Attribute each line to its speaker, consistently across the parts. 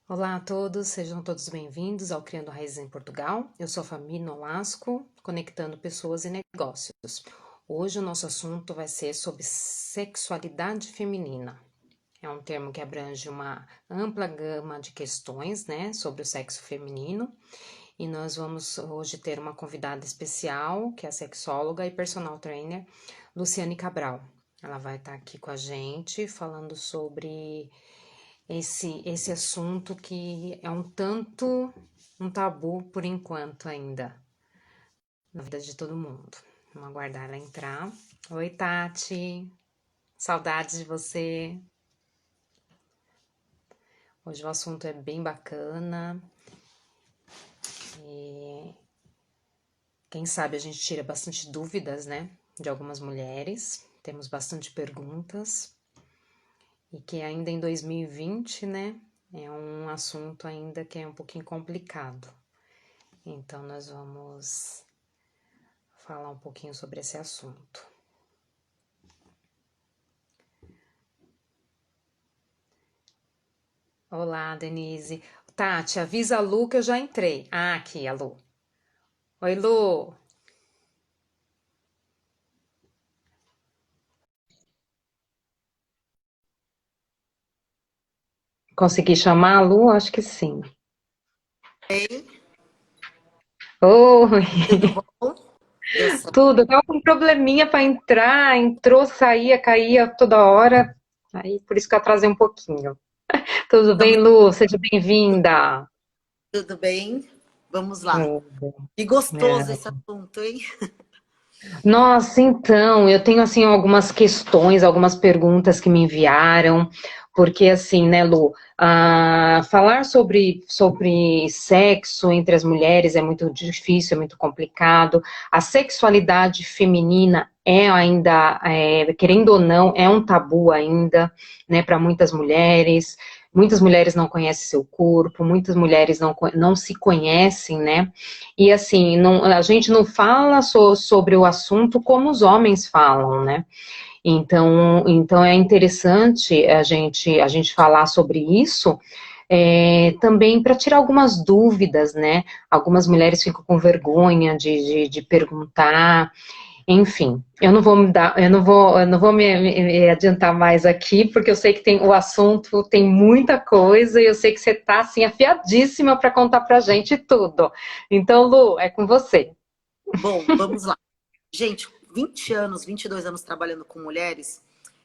Speaker 1: Olá a todos, sejam todos bem-vindos ao Criando Raízes em Portugal. Eu sou a Fabi Nolasco, conectando pessoas e negócios. Hoje o nosso assunto vai ser sobre sexualidade feminina. É um termo que abrange uma ampla gama de questões, né, sobre o sexo feminino. E nós vamos hoje ter uma convidada especial, que é a sexóloga e personal trainer, Luciane Cabral. Ela vai estar aqui com a gente falando sobre esse assunto que é um tanto um tabu por enquanto ainda na vida de todo mundo. Vamos aguardar ela entrar. Oi, Tati. Saudades de você. Hoje o assunto é bem bacana. E quem sabe a gente tira bastante dúvidas, né? De algumas mulheres. Temos bastante perguntas. E que ainda em 2020, né? É um assunto ainda que é um pouquinho complicado. Então, nós vamos falar um pouquinho sobre esse assunto. Olá, Denise. Tati, avisa a Lu que eu já entrei. Ah, aqui, a Lu. Oi, Lu. Consegui chamar a Lu? Acho que sim.
Speaker 2: Ei,
Speaker 1: Oi,
Speaker 2: tudo bom? Deu certo.
Speaker 1: tudo. Eu tava com um probleminha para entrar, entrou, saía, caía toda hora. Aí, por isso que eu atrasei um pouquinho. Tudo bem,
Speaker 2: Estamos
Speaker 1: Lu? Seja bem-vinda.
Speaker 2: tudo bem? Vamos lá.
Speaker 1: Hum,
Speaker 2: Que gostoso
Speaker 1: é.
Speaker 2: esse assunto, hein?
Speaker 1: Nossa, então, eu tenho assim algumas questões, algumas perguntas que me enviaram, porque assim, né, Lu, falar sobre sexo entre as mulheres é muito difícil, é muito complicado. A sexualidade feminina é ainda, querendo ou não, é um tabu ainda, né, para muitas mulheres. Muitas mulheres não conhecem seu corpo, muitas mulheres não se conhecem, né? E assim, a gente não fala sobre o assunto como os homens falam, né? Então é interessante a gente falar sobre isso, também para tirar algumas dúvidas, né? Algumas mulheres ficam com vergonha de perguntar, enfim, eu não vou me adiantar mais aqui, porque eu sei que o assunto tem muita coisa e eu sei que você está assim afiadíssima para contar para a gente tudo. Então, Lu, é com você.
Speaker 2: Bom, vamos lá. Gente, 20 anos, 22 anos trabalhando com mulheres,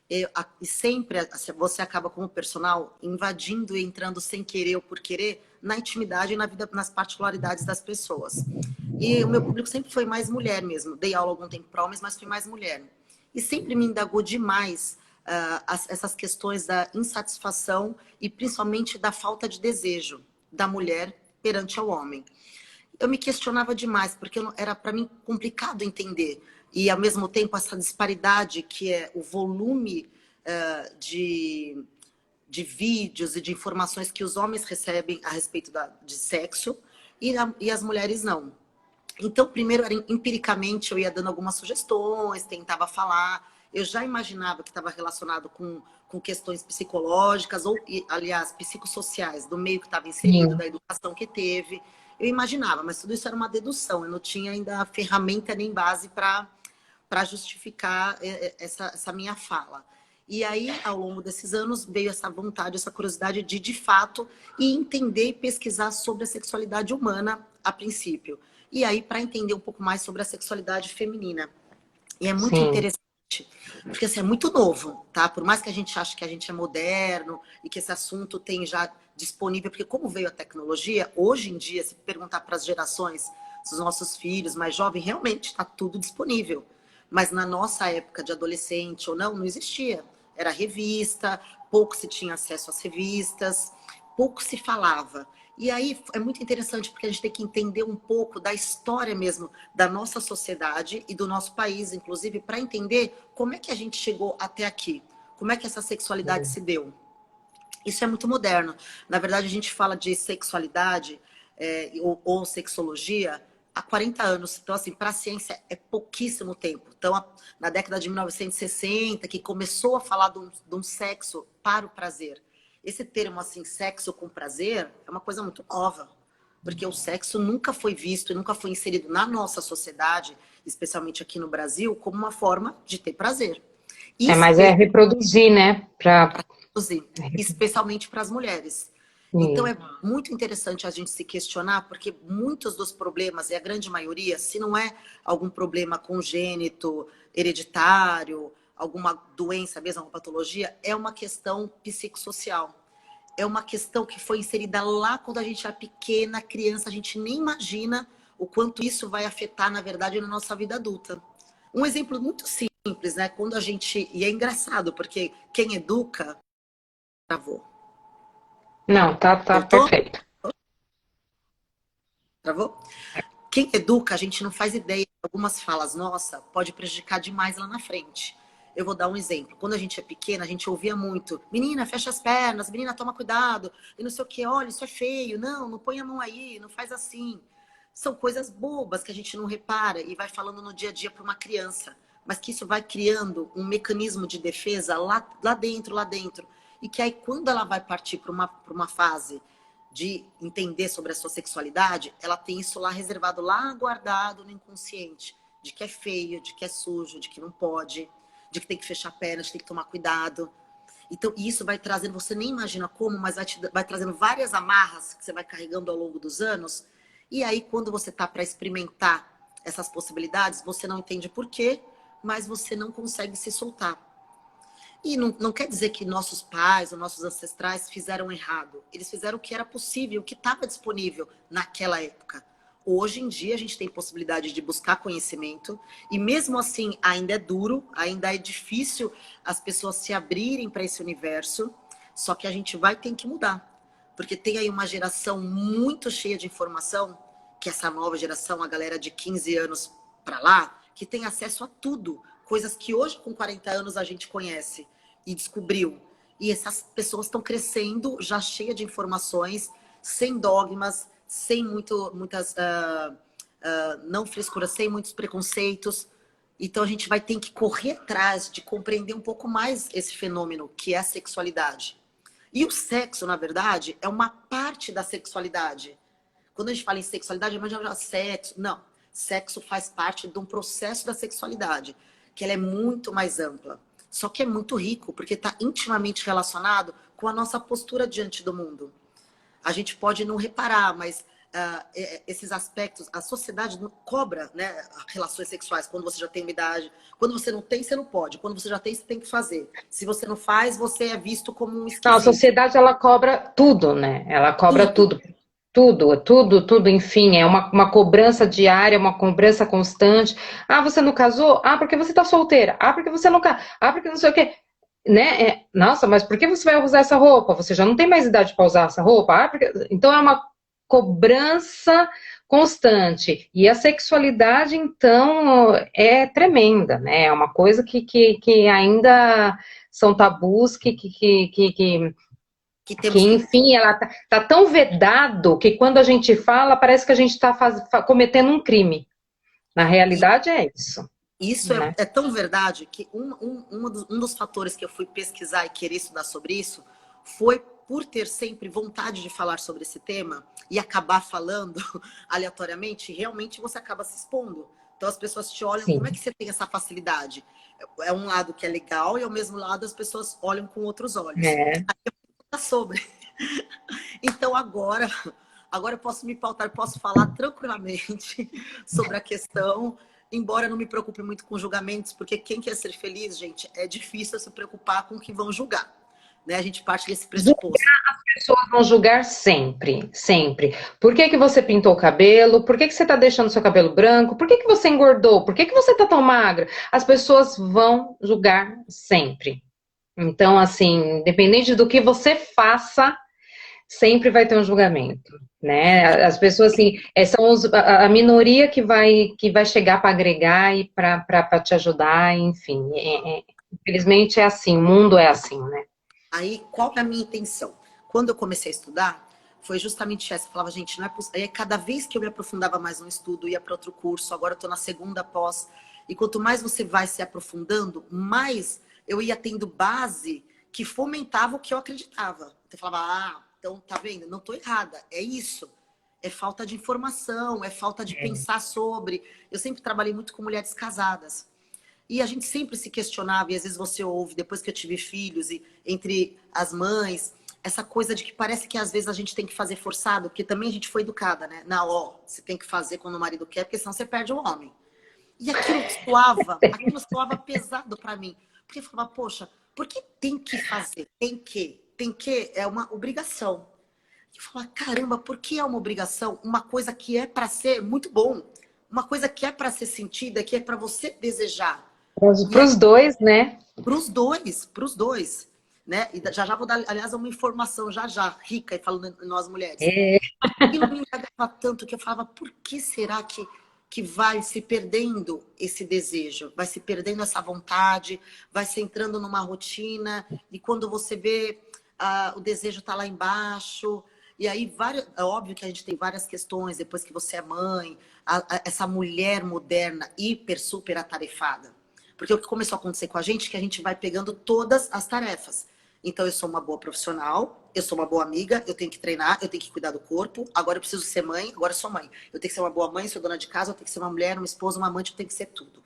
Speaker 2: e sempre assim, você acaba como personal invadindo e entrando sem querer ou por querer na intimidade e na vida, nas particularidades das pessoas. E o meu público sempre foi mais mulher mesmo. Dei aula algum tempo para homens, mas fui mais mulher. E sempre me indagou demais essas questões da insatisfação e principalmente da falta de desejo da mulher perante ao homem. Eu me questionava demais, porque era para mim complicado entender. E, ao mesmo tempo, essa disparidade que é o volume de vídeos e de informações que os homens recebem a respeito de sexo e as mulheres não. Então, primeiro, empiricamente, eu ia dando algumas sugestões, tentava falar. Eu já imaginava que estava relacionado com questões psicológicas, ou, aliás, psicossociais, do meio que estava inserido,
Speaker 1: Sim,
Speaker 2: da educação que teve. Eu imaginava, mas tudo isso era uma dedução. Eu não tinha ainda ferramenta nem base para justificar essa minha fala. E aí, ao longo desses anos, veio essa vontade, essa curiosidade de fato, e entender e pesquisar sobre a sexualidade humana a princípio. E aí, para entender um pouco mais sobre a sexualidade feminina. E é muito
Speaker 1: sim,
Speaker 2: interessante, porque assim, é muito novo, tá? Por mais que a gente ache que a gente é moderno e que esse assunto tem já disponível, porque como veio a tecnologia, hoje em dia, se perguntar para as gerações, os nossos filhos mais jovens, realmente está tudo disponível. Mas na nossa época de adolescente ou não, não existia. Era revista, pouco se tinha acesso às revistas, pouco se falava. E aí é muito interessante porque a gente tem que entender um pouco da história mesmo da nossa sociedade e do nosso país, inclusive, para entender como é que a gente chegou até aqui, como é que essa sexualidade se deu. Isso é muito moderno. Na verdade, a gente fala de sexualidade ou sexologia há 40 anos. Então, assim, para a ciência é pouquíssimo tempo. Então, na década de 1960, que começou a falar de um sexo para o prazer. Esse termo, assim, sexo com prazer, é uma coisa muito nova. Porque o sexo nunca foi visto e nunca foi inserido na nossa sociedade, especialmente aqui no Brasil, como uma forma de ter prazer.
Speaker 1: Mas é reproduzir, né?
Speaker 2: Especialmente para as mulheres. Então é muito interessante a gente se questionar, porque muitos dos problemas, e a grande maioria, se não é algum problema congênito, hereditário, alguma doença mesmo, uma patologia, é uma questão psicossocial. É uma questão que foi inserida lá quando a gente era pequena, criança, a gente nem imagina o quanto isso vai afetar, na verdade, na nossa vida adulta. Um exemplo muito simples, né? Quando a gente... E é engraçado, porque quem educa... Travou.
Speaker 1: Não, tá perfeito.
Speaker 2: Travou? Quem educa, a gente não faz ideia. Algumas falas, nossa, pode prejudicar demais lá na frente. Eu vou dar um exemplo. Quando a gente é pequena, a gente ouvia muito: menina, fecha as pernas, menina, toma cuidado, e não sei o que, olha, isso é feio, não põe a mão aí, não faz assim. São coisas bobas que a gente não repara e vai falando no dia a dia para uma criança, mas que isso vai criando um mecanismo de defesa lá dentro. E que aí, quando ela vai partir para uma fase de entender sobre a sua sexualidade, ela tem isso lá reservado, lá guardado no inconsciente, de que é feio, de que é sujo, de que não pode, de que tem que fechar a perna, de que tem que tomar cuidado. Então, isso vai trazendo, você nem imagina como, mas vai trazendo várias amarras que você vai carregando ao longo dos anos. E aí, quando você tá para experimentar essas possibilidades, você não entende por quê, mas você não consegue se soltar. E não quer dizer que nossos pais ou nossos ancestrais fizeram errado. Eles fizeram o que era possível, o que estava disponível naquela época. Hoje em dia a gente tem possibilidade de buscar conhecimento e mesmo assim ainda é duro, ainda é difícil as pessoas se abrirem para esse universo, só que a gente vai ter que mudar. Porque tem aí uma geração muito cheia de informação, que essa nova geração, a galera de 15 anos para lá, que tem acesso a tudo. Coisas que hoje, com 40 anos, a gente conhece e descobriu. E essas pessoas estão crescendo já cheia de informações, sem dogmas, sem muitas não frescuras, sem muitos preconceitos. Então a gente vai ter que correr atrás de compreender um pouco mais esse fenômeno que é a sexualidade. E o sexo, na verdade, é uma parte da sexualidade. Quando a gente fala em sexualidade, imagina sexo. Não. Sexo faz parte de um processo da sexualidade, que ela é muito mais ampla. Só que é muito rico, porque está intimamente relacionado com a nossa postura diante do mundo. A gente pode não reparar, mas esses aspectos, a sociedade cobra, né, relações sexuais quando você já tem uma idade. Quando você não tem, você não pode. Quando você já tem, você tem que fazer. Se você não faz, você é visto como um esquisito.
Speaker 1: Não, a sociedade, ela cobra tudo, né? Ela cobra tudo. Tudo, enfim, é uma cobrança diária, uma cobrança constante. Ah, você não casou? Ah, porque você tá solteira. Ah, porque você não casou. Ah, porque não sei o quê. Né? Nossa, mas por que você vai usar essa roupa? Você já não tem mais idade para usar essa roupa? Ah, porque... Então é uma cobrança constante. E a sexualidade, então, é tremenda, né? É uma coisa que ainda são tabus que, enfim, ela tá tão vedado que quando a gente fala, parece que a gente está cometendo um crime. Na realidade é isso.
Speaker 2: Isso né? é tão verdade que um dos fatores que eu fui pesquisar e querer estudar sobre isso foi por ter sempre vontade de falar sobre esse tema e acabar falando aleatoriamente, realmente você acaba se expondo. Então as pessoas te olham, como é que você tem essa facilidade? É um lado que é legal e ao mesmo lado as pessoas olham com outros olhos. Aí eu sobre. Então agora eu posso me pautar, posso falar tranquilamente sobre a questão, embora eu não me preocupe muito com julgamentos, porque quem quer ser feliz, gente, é difícil se preocupar com o que vão julgar. Né? A gente parte desse pressuposto.
Speaker 1: As pessoas vão julgar sempre, sempre. Por que você pintou o cabelo? Por que você está deixando seu cabelo branco? Por que você engordou? Por que você está tão magra? As pessoas vão julgar sempre. Então, assim, independente do que você faça, sempre vai ter um julgamento, né? As pessoas, assim, são a minoria que vai chegar para agregar e para te ajudar, enfim. Infelizmente é assim, o mundo é assim, né?
Speaker 2: Aí, qual é a minha intenção? Quando eu comecei a estudar, foi justamente essa. Eu falava, gente, não é possível. Aí, cada vez que eu me aprofundava mais no estudo, ia para outro curso, agora eu estou na segunda pós. E quanto mais você vai se aprofundando, mais eu ia tendo base que fomentava o que eu acreditava. Você falava, ah, então tá vendo? Não tô errada, é isso. É falta de informação, é falta de pensar sobre. Eu sempre trabalhei muito com mulheres casadas. E a gente sempre se questionava, e às vezes você ouve, depois que eu tive filhos, e entre as mães, essa coisa de que parece que às vezes a gente tem que fazer forçado, porque também a gente foi educada, né? Na ó, você tem que fazer quando o marido quer, porque senão você perde o homem. E aquilo soava pesado para mim. Porque eu falava, poxa, por que tem que fazer? Tem que é uma obrigação. Eu falava, caramba, por que é uma obrigação? Uma coisa que é para ser muito bom, uma coisa que é para ser sentida, que é para você desejar. E
Speaker 1: Para
Speaker 2: aí,
Speaker 1: os dois, né?
Speaker 2: para os dois, né? E já já vou dar, aliás, uma informação já rica e falando em nós mulheres.
Speaker 1: É,
Speaker 2: Aquilo me agradava tanto que eu falava, por que será que vai se perdendo esse desejo? Vai se perdendo essa vontade, vai se entrando numa rotina, e quando você vê, o desejo tá lá embaixo. E aí, é óbvio que a gente tem várias questões, depois que você é mãe, essa mulher moderna, hiper, super atarefada. Porque o que começou a acontecer com a gente é que a gente vai pegando todas as tarefas. Então, eu sou uma boa profissional, eu sou uma boa amiga, eu tenho que treinar, eu tenho que cuidar do corpo, agora eu preciso ser mãe, agora eu sou mãe. Eu tenho que ser uma boa mãe, sou dona de casa, eu tenho que ser uma mulher, uma esposa, uma amante, eu tenho que ser tudo.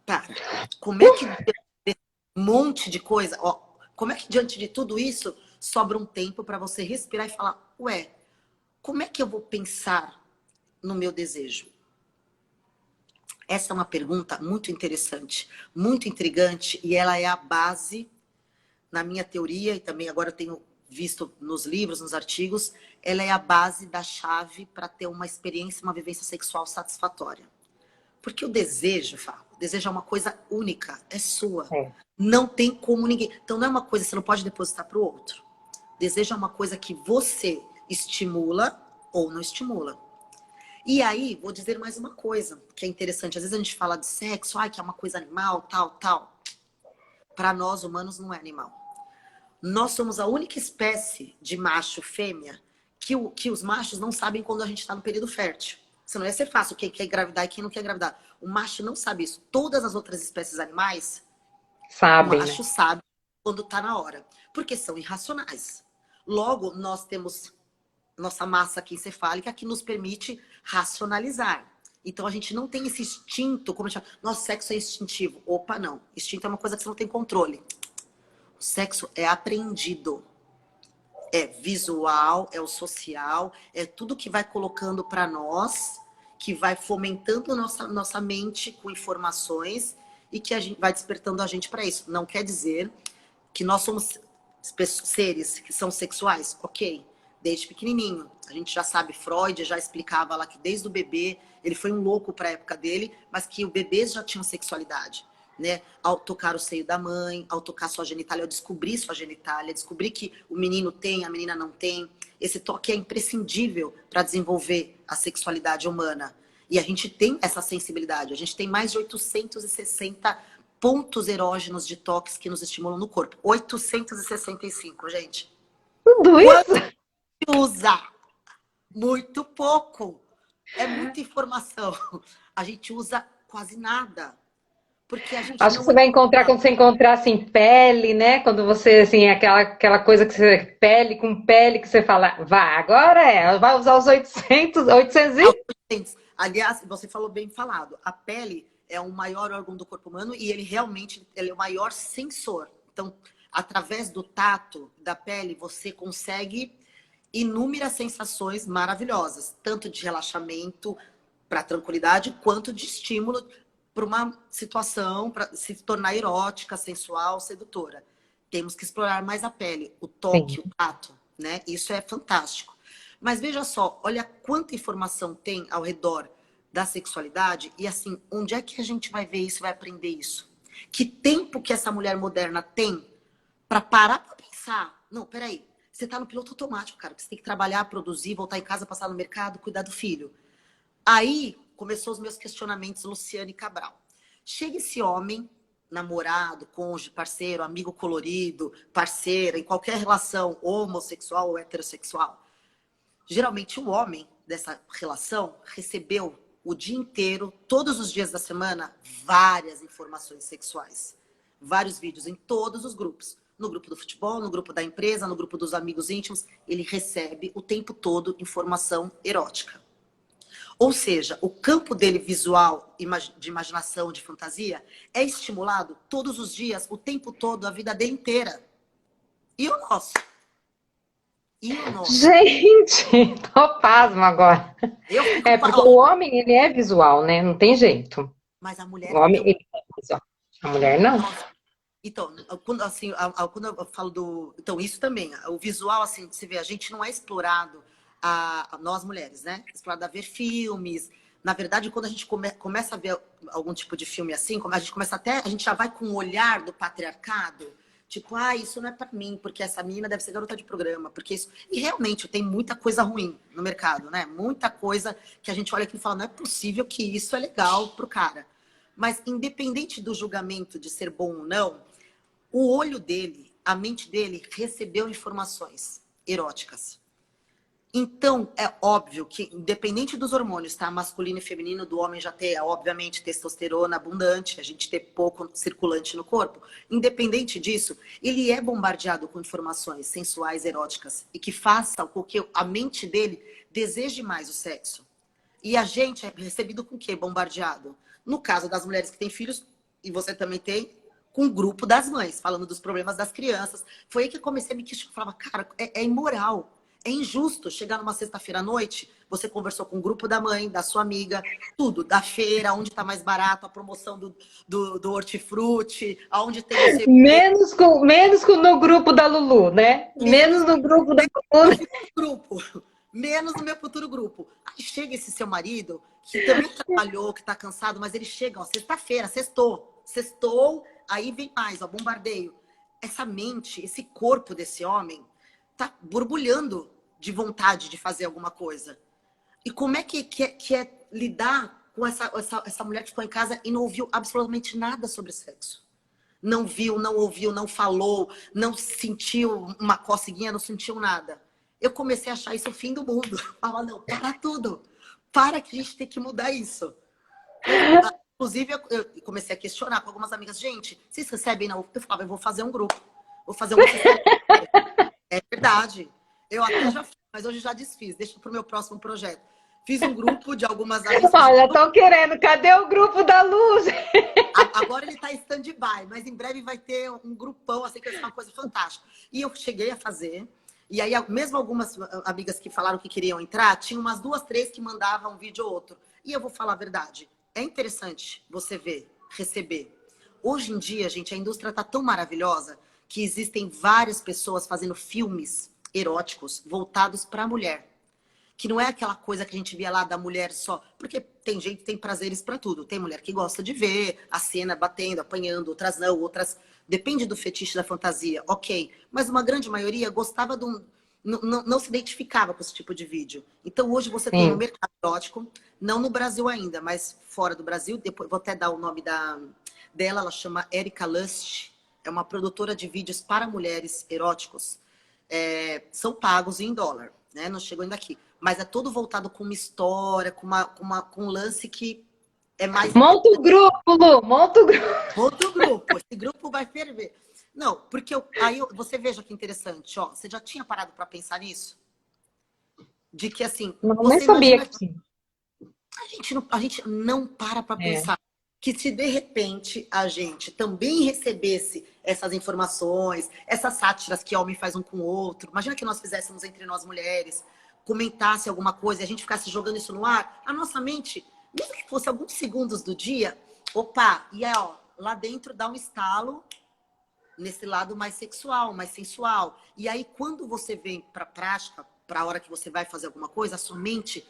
Speaker 2: Cara, como é que um monte de coisa, ó, como é que diante de tudo isso sobra um tempo para você respirar e falar, ué, como é que eu vou pensar no meu desejo? Essa é uma pergunta muito interessante, muito intrigante, e ela é a base, na minha teoria, e também agora eu tenho visto nos livros, nos artigos, ela é a base da chave para ter uma experiência, uma vivência sexual satisfatória. Porque o desejo, Fá, o desejo é uma coisa única, é sua.
Speaker 1: é.
Speaker 2: Não tem como ninguém. Então não é uma coisa que você não pode depositar para o outro. Desejo é uma coisa que você estimula ou não estimula. E aí, vou dizer mais uma coisa que é interessante. Às vezes a gente fala de sexo, que é uma coisa animal, tal, tal. Para nós, humanos, não é animal. Nós somos a única espécie de macho fêmea que os machos não sabem quando a gente está no período fértil. Senão ia ser fácil quem quer engravidar e quem não quer engravidar. O macho não sabe isso. Todas as outras espécies animais, o
Speaker 1: Sabem, né?
Speaker 2: macho sabe quando está na hora. Porque são irracionais. Logo, nós temos nossa massa aqui encefálica que nos permite racionalizar. Então a gente não tem esse instinto, como a gente fala, nosso sexo é instintivo. Opa, não. Instinto é uma coisa que você não tem controle. O sexo é aprendido. É visual, é o social, é tudo que vai colocando para nós, que vai fomentando nossa mente com informações e que a gente vai despertando a gente para isso. Não quer dizer que nós somos seres que são sexuais, ok? Desde pequenininho. A gente já sabe, Freud já explicava lá que desde o bebê, ele foi um louco para a época dele, mas que os bebês já tinham sexualidade. Né? Ao tocar o seio da mãe, ao tocar sua genitália, ao descobrir sua genitália, descobrir que o menino tem, a menina não tem. Esse toque é imprescindível para desenvolver a sexualidade humana. E a gente tem essa sensibilidade. A gente tem mais de 860 pontos erógenos de toques que nos estimulam no corpo. 865, gente.
Speaker 1: Tudo
Speaker 2: Quanto
Speaker 1: isso?
Speaker 2: usa? Muito pouco. É muita informação. A gente usa quase nada. Porque a gente
Speaker 1: Acho que
Speaker 2: não
Speaker 1: você vai encontrar quando você encontrar assim pele, né? Quando você assim aquela coisa que você pele com pele que você fala, vá, agora vai usar os 800 e
Speaker 2: 800. Aliás, você falou bem falado. A pele é o maior órgão do corpo humano e ele realmente ele é o maior sensor. Então, através do tato da pele, você consegue inúmeras sensações maravilhosas, tanto de relaxamento para tranquilidade, quanto de estímulo para uma situação para se tornar erótica, sensual, sedutora. Temos que explorar mais a pele, o
Speaker 1: sim,
Speaker 2: toque, o tato, né? Isso é fantástico. Mas veja só, olha quanta informação tem ao redor da sexualidade e assim, onde é que a gente vai ver isso, vai aprender isso? Que tempo que essa mulher moderna tem para parar para pensar? Não, peraí, você tá no piloto automático, cara, você tem que trabalhar, produzir, voltar em casa, passar no mercado, cuidar do filho. Aí começou os meus questionamentos, Luciane Cabral. Chega esse homem, namorado, cônjuge, parceiro, amigo colorido, parceira, em qualquer relação homossexual ou heterossexual. Geralmente o homem dessa relação recebeu o dia inteiro, todos os dias da semana, várias informações sexuais. Vários vídeos em todos os grupos. no grupo do futebol, no grupo da empresa, no grupo dos amigos íntimos, ele recebe o tempo todo informação erótica. Ou seja, o campo dele visual, de imaginação, de fantasia, é estimulado todos os dias, o tempo todo, a vida dele inteira. E o nosso? E o nosso?
Speaker 1: Gente, tô pasmo agora.
Speaker 2: Eu fico...
Speaker 1: Porque o homem, ele é visual, né? Não tem jeito.
Speaker 2: Mas a mulher...
Speaker 1: O homem, ele é visual. A mulher, não.
Speaker 2: Então, quando, assim, quando eu falo do... Então, isso também. O visual, assim, você vê, a gente não é explorado, nós mulheres, né? Explorado a ver filmes. Na verdade, quando a gente começa a ver algum tipo de filme assim, a gente começa até... A gente já vai com o olhar do patriarcado. Tipo, isso não é pra mim, porque essa menina deve ser garota de programa, porque isso... E realmente, tem muita coisa ruim no mercado, né? Muita coisa que a gente olha aqui e fala, não é possível que isso é legal pro cara. Mas, independente do julgamento de ser bom ou não, o olho dele, a mente dele, recebeu informações eróticas. Então, é óbvio que, independente dos hormônios, tá? Masculino e feminino, do homem já ter, obviamente, testosterona abundante, a gente ter pouco circulante no corpo. Independente disso, ele é bombardeado com informações sensuais, eróticas, e que façam com que a mente dele deseje mais o sexo. E a gente é recebido com o quê? Bombardeado. No caso das mulheres que têm filhos, e você também tem, com o grupo das mães, falando dos problemas das crianças. Foi aí que eu comecei a me questionar. Falava, cara, é imoral. É injusto chegar numa sexta-feira à noite, você conversou com o grupo da mãe, da sua amiga, tudo, da feira, onde está mais barato, a promoção do hortifruti, aonde tem você.
Speaker 1: Menos no grupo da Lulu, né? Menos no grupo da Lulu.
Speaker 2: Grupo. Menos no meu futuro grupo. Aí chega esse seu marido, que também trabalhou, que tá cansado, mas ele chega, ó, sexta-feira, sextou, aí vem mais, ó, bombardeio. Essa mente, esse corpo desse homem, tá borbulhando de vontade de fazer alguma coisa. E como é que é lidar com essa mulher que ficou em casa e não ouviu absolutamente nada sobre sexo? Não viu, não ouviu, não falou, não sentiu uma coceguinha, não sentiu nada. Eu comecei a achar isso o fim do mundo. Falava, não, para tudo. Para que a gente tem que mudar isso. Inclusive, eu comecei a questionar com algumas amigas. Gente, vocês recebem? Não? Eu falava, eu vou fazer um grupo. Vou fazer uma sessão. É verdade. Eu até já fiz, mas hoje já desfiz. Deixa para o meu próximo projeto. Fiz um grupo de algumas amigas.
Speaker 1: Olha, estão querendo. Cadê o grupo da Luz?
Speaker 2: Agora ele está em stand-by, mas em breve vai ter um grupão, assim, que vai ser uma coisa fantástica. E eu cheguei a fazer, e aí mesmo algumas amigas que falaram que queriam entrar, tinha umas 2, 3 que mandavam um vídeo ou outro. E eu vou falar a verdade, é interessante você ver, receber. Hoje em dia, gente, a indústria está tão maravilhosa que existem várias pessoas fazendo filmes eróticos voltados para a mulher. Que não é aquela coisa que a gente via lá da mulher só. Porque tem gente que tem prazeres para tudo. Tem mulher que gosta de ver a cena batendo, apanhando, outras não, outras... Depende do fetiche da fantasia, ok. Mas uma grande maioria gostava de um... Não se identificava com esse tipo de vídeo. Então hoje você tem no mercado erótico, não no Brasil ainda, mas fora do Brasil, depois vou até dar o nome dela, ela chama Erika Lust, é uma produtora de vídeos para mulheres eróticos. São pagos em dólar, né? Não chegou ainda aqui. Mas é todo voltado com uma história, com um lance que é mais...
Speaker 1: Monta o grupo, Lu, monta o grupo.
Speaker 2: Monta o grupo, esse grupo vai ferver. Não, porque aí você veja que interessante, ó. Você já tinha parado para pensar nisso? De que assim...
Speaker 1: Não,
Speaker 2: você
Speaker 1: nem sabia
Speaker 2: imagina,
Speaker 1: que...
Speaker 2: a gente não para pensar que se de repente a gente também recebesse essas informações, essas sátiras que homem faz um com o outro, imagina que nós fizéssemos entre nós mulheres, comentasse alguma coisa e a gente ficasse jogando isso no ar, a nossa mente, mesmo que fosse alguns segundos do dia, opa, e aí, ó, lá dentro dá um estalo nesse lado mais sexual, mais sensual. E aí, quando você vem para a prática, para a hora que você vai fazer alguma coisa, a sua mente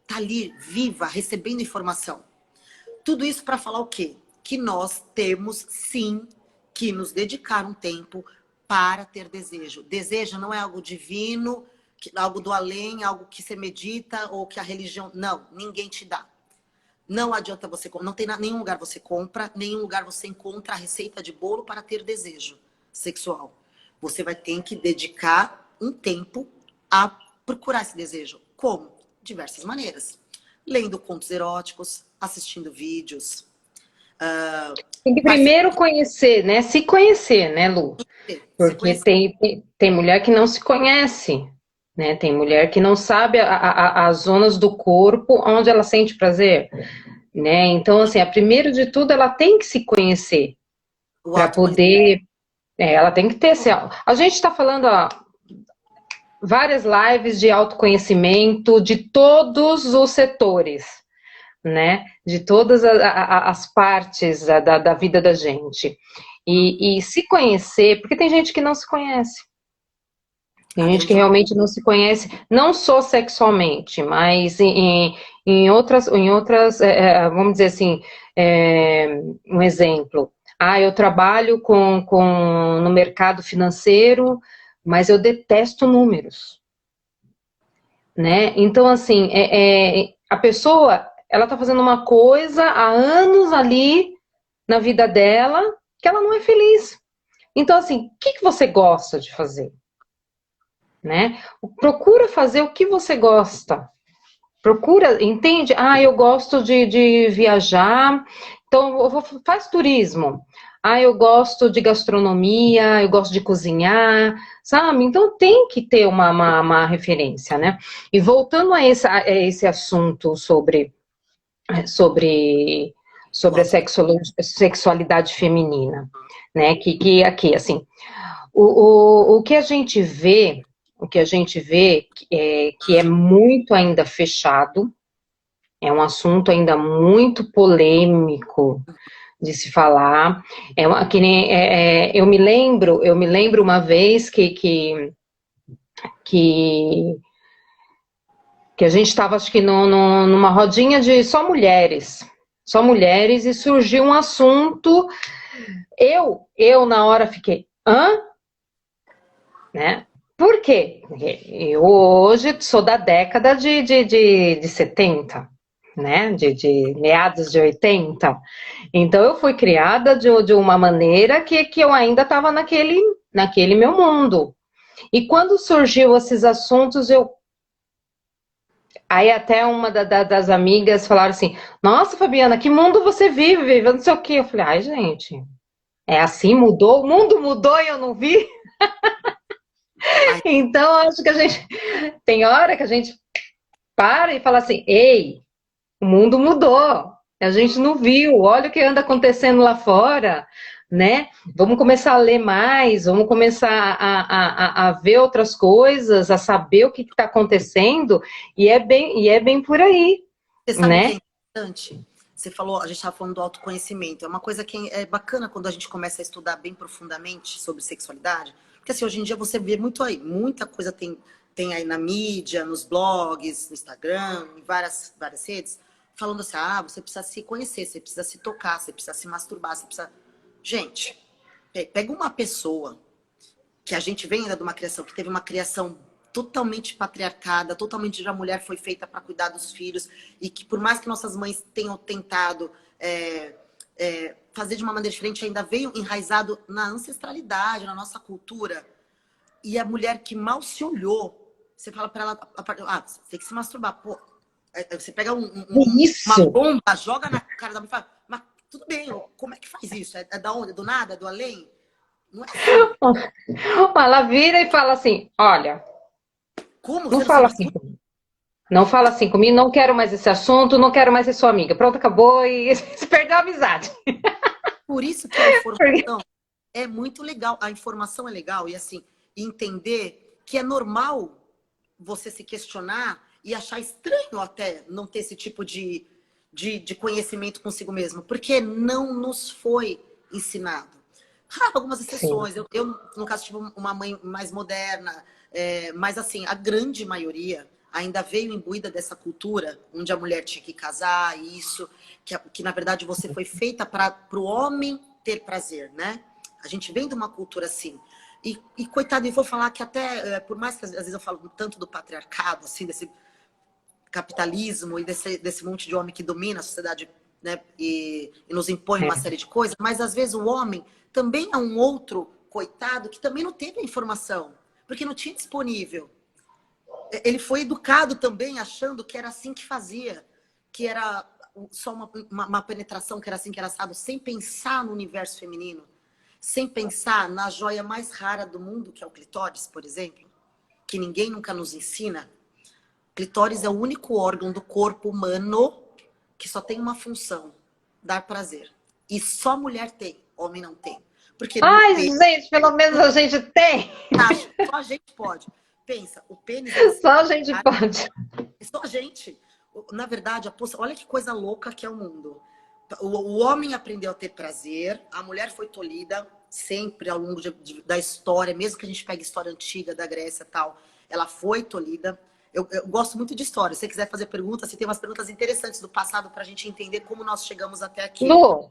Speaker 2: tá ali, viva, recebendo informação. Tudo isso para falar o quê? Que nós temos, sim, que nos dedicar um tempo para ter desejo. Desejo não é algo divino, algo do além, algo que você medita ou que a religião... Não, ninguém te dá. Não adianta você... Não tem nenhum lugar você compra, nenhum lugar você encontra a receita de bolo para ter desejo sexual. Você vai ter que dedicar um tempo a procurar esse desejo. Como? Diversas maneiras. Lendo contos eróticos, assistindo vídeos,
Speaker 1: Tem que
Speaker 2: Parceiro,
Speaker 1: primeiro conhecer, né? Se conhecer, né, Lu?
Speaker 2: se
Speaker 1: Porque
Speaker 2: conhecer.
Speaker 1: tem mulher que não se conhece, né? Tem mulher que não sabe as zonas do corpo onde ela sente prazer, né? Então, assim, primeiro de tudo, ela tem que se conhecer
Speaker 2: O
Speaker 1: para
Speaker 2: autoconhecimento.
Speaker 1: poder. Ela tem que ter. Assim, a gente está falando, ó, várias lives de autoconhecimento de todos os setores, né? De todas as partes da vida da gente. E se conhecer, porque tem gente que não se conhece. Tem
Speaker 2: A
Speaker 1: gente que
Speaker 2: grande
Speaker 1: realmente não se conhece, não só sexualmente, mas em outras vamos dizer assim, um exemplo. Eu trabalho no mercado financeiro, mas eu detesto números, né? Então, assim, a pessoa, ela está fazendo uma coisa há anos ali na vida dela que ela não é feliz. Então, assim, o que você gosta de fazer? Né? Procura fazer o que você gosta. Procura, entende? Eu gosto de viajar, então faz turismo. Eu gosto de gastronomia, eu gosto de cozinhar, sabe? Então tem que ter uma referência, né? E voltando a esse assunto sobre,
Speaker 2: o
Speaker 1: sobre a
Speaker 2: autoconhecimento.
Speaker 1: sexualidade feminina, né? Que aqui, assim, o que a gente vê, que é muito ainda fechado, é um assunto ainda muito polêmico de se falar. Que nem, eu me lembro uma vez que, que a gente estava, acho que numa rodinha de só mulheres, e surgiu um assunto. Eu na hora fiquei, hã? Né? Por quê? Porque eu hoje sou da década de 70, né? De meados de 80. Então eu fui criada de uma maneira que eu ainda estava naquele meu mundo. E quando surgiu esses assuntos, aí até uma das amigas falaram assim: Nossa, Fabiana, que mundo você vive? Não sei o quê. Eu falei: Ai, gente, é assim, mudou? O mundo mudou e eu não vi?
Speaker 2: Ai,
Speaker 1: Então, acho que a gente tem hora que a gente para e fala assim: Ei, o mundo mudou. A gente não viu. Olha o que anda acontecendo lá fora, né? Vamos começar a ler mais, vamos começar a ver outras coisas, a saber o que está acontecendo, e é bem por aí,
Speaker 2: você sabe o que é
Speaker 1: né?
Speaker 2: importante? Você falou, a gente estava falando do autoconhecimento. É uma coisa que é bacana quando a gente começa a estudar bem profundamente sobre sexualidade. Porque assim, hoje em dia você vê muito aí, muita coisa tem aí na mídia, nos blogs, no Instagram, em várias redes, falando assim, você precisa se conhecer, você precisa se tocar, você precisa se masturbar, você precisa. Gente, pega uma pessoa que a gente vem ainda de uma criação, que teve uma criação totalmente patriarcada, totalmente a mulher foi feita para cuidar dos filhos, e que por mais que nossas mães tenham tentado fazer de uma maneira diferente, ainda veio enraizado na ancestralidade, na nossa cultura. E a mulher que mal se olhou, você fala para ela, você tem que se masturbar. Pô, você pega uma
Speaker 1: Isso.
Speaker 2: bomba, joga na cara da mulher e fala, mas tudo bem, como é que faz isso? É da onde? É do nada? É do além? Não é assim.
Speaker 1: Ela vira e fala assim: Olha,
Speaker 2: Como
Speaker 1: não
Speaker 2: você não se
Speaker 1: fala assim
Speaker 2: masturba?
Speaker 1: comigo. Não fala assim comigo, não quero mais esse assunto, não quero mais ser sua amiga. Pronto, acabou e se perdeu a amizade.
Speaker 2: Por isso que a informação é muito legal. A informação é legal e assim, entender que é normal você se questionar e achar estranho até não ter esse tipo de conhecimento consigo mesmo, porque não nos foi ensinado. Algumas
Speaker 1: Sim.
Speaker 2: exceções. Eu, no caso, tive uma mãe mais moderna, mas assim, a grande maioria ainda veio imbuída dessa cultura onde a mulher tinha que casar, e isso, que na verdade você foi feita para o homem ter prazer, né? A gente vem de uma cultura assim. E coitado, eu vou falar que até, por mais que às vezes eu falo tanto do patriarcado, assim, desse capitalismo e desse monte de homem que domina a sociedade, né, e nos impõe uma
Speaker 1: É.
Speaker 2: série de coisas, mas às vezes o homem também é um outro coitado que também não teve a informação, porque não tinha disponível. Ele foi educado também achando que era assim que fazia, que era só uma penetração que era assim, que era assado, sem pensar no universo feminino, sem pensar na joia mais rara do mundo, que é o clitóris, por exemplo, que ninguém nunca nos ensina. Clitóris é o único órgão do corpo humano que só tem uma função, dar prazer. E só mulher tem, homem não tem. Porque no
Speaker 1: Ai,
Speaker 2: pênis,
Speaker 1: gente, pelo menos a gente tem.
Speaker 2: só a gente pode. Pensa, o pênis ele
Speaker 1: Só a gente pode.
Speaker 2: só a gente. Na verdade, olha que coisa louca que é o mundo. O homem aprendeu a ter prazer, a mulher foi tolhida sempre ao longo da história, mesmo que a gente pegue história antiga da Grécia e tal, ela foi tolhida. Eu gosto muito de história. Se você quiser fazer perguntas, você tem umas perguntas interessantes do passado para a gente entender como nós chegamos até aqui.
Speaker 1: Lu,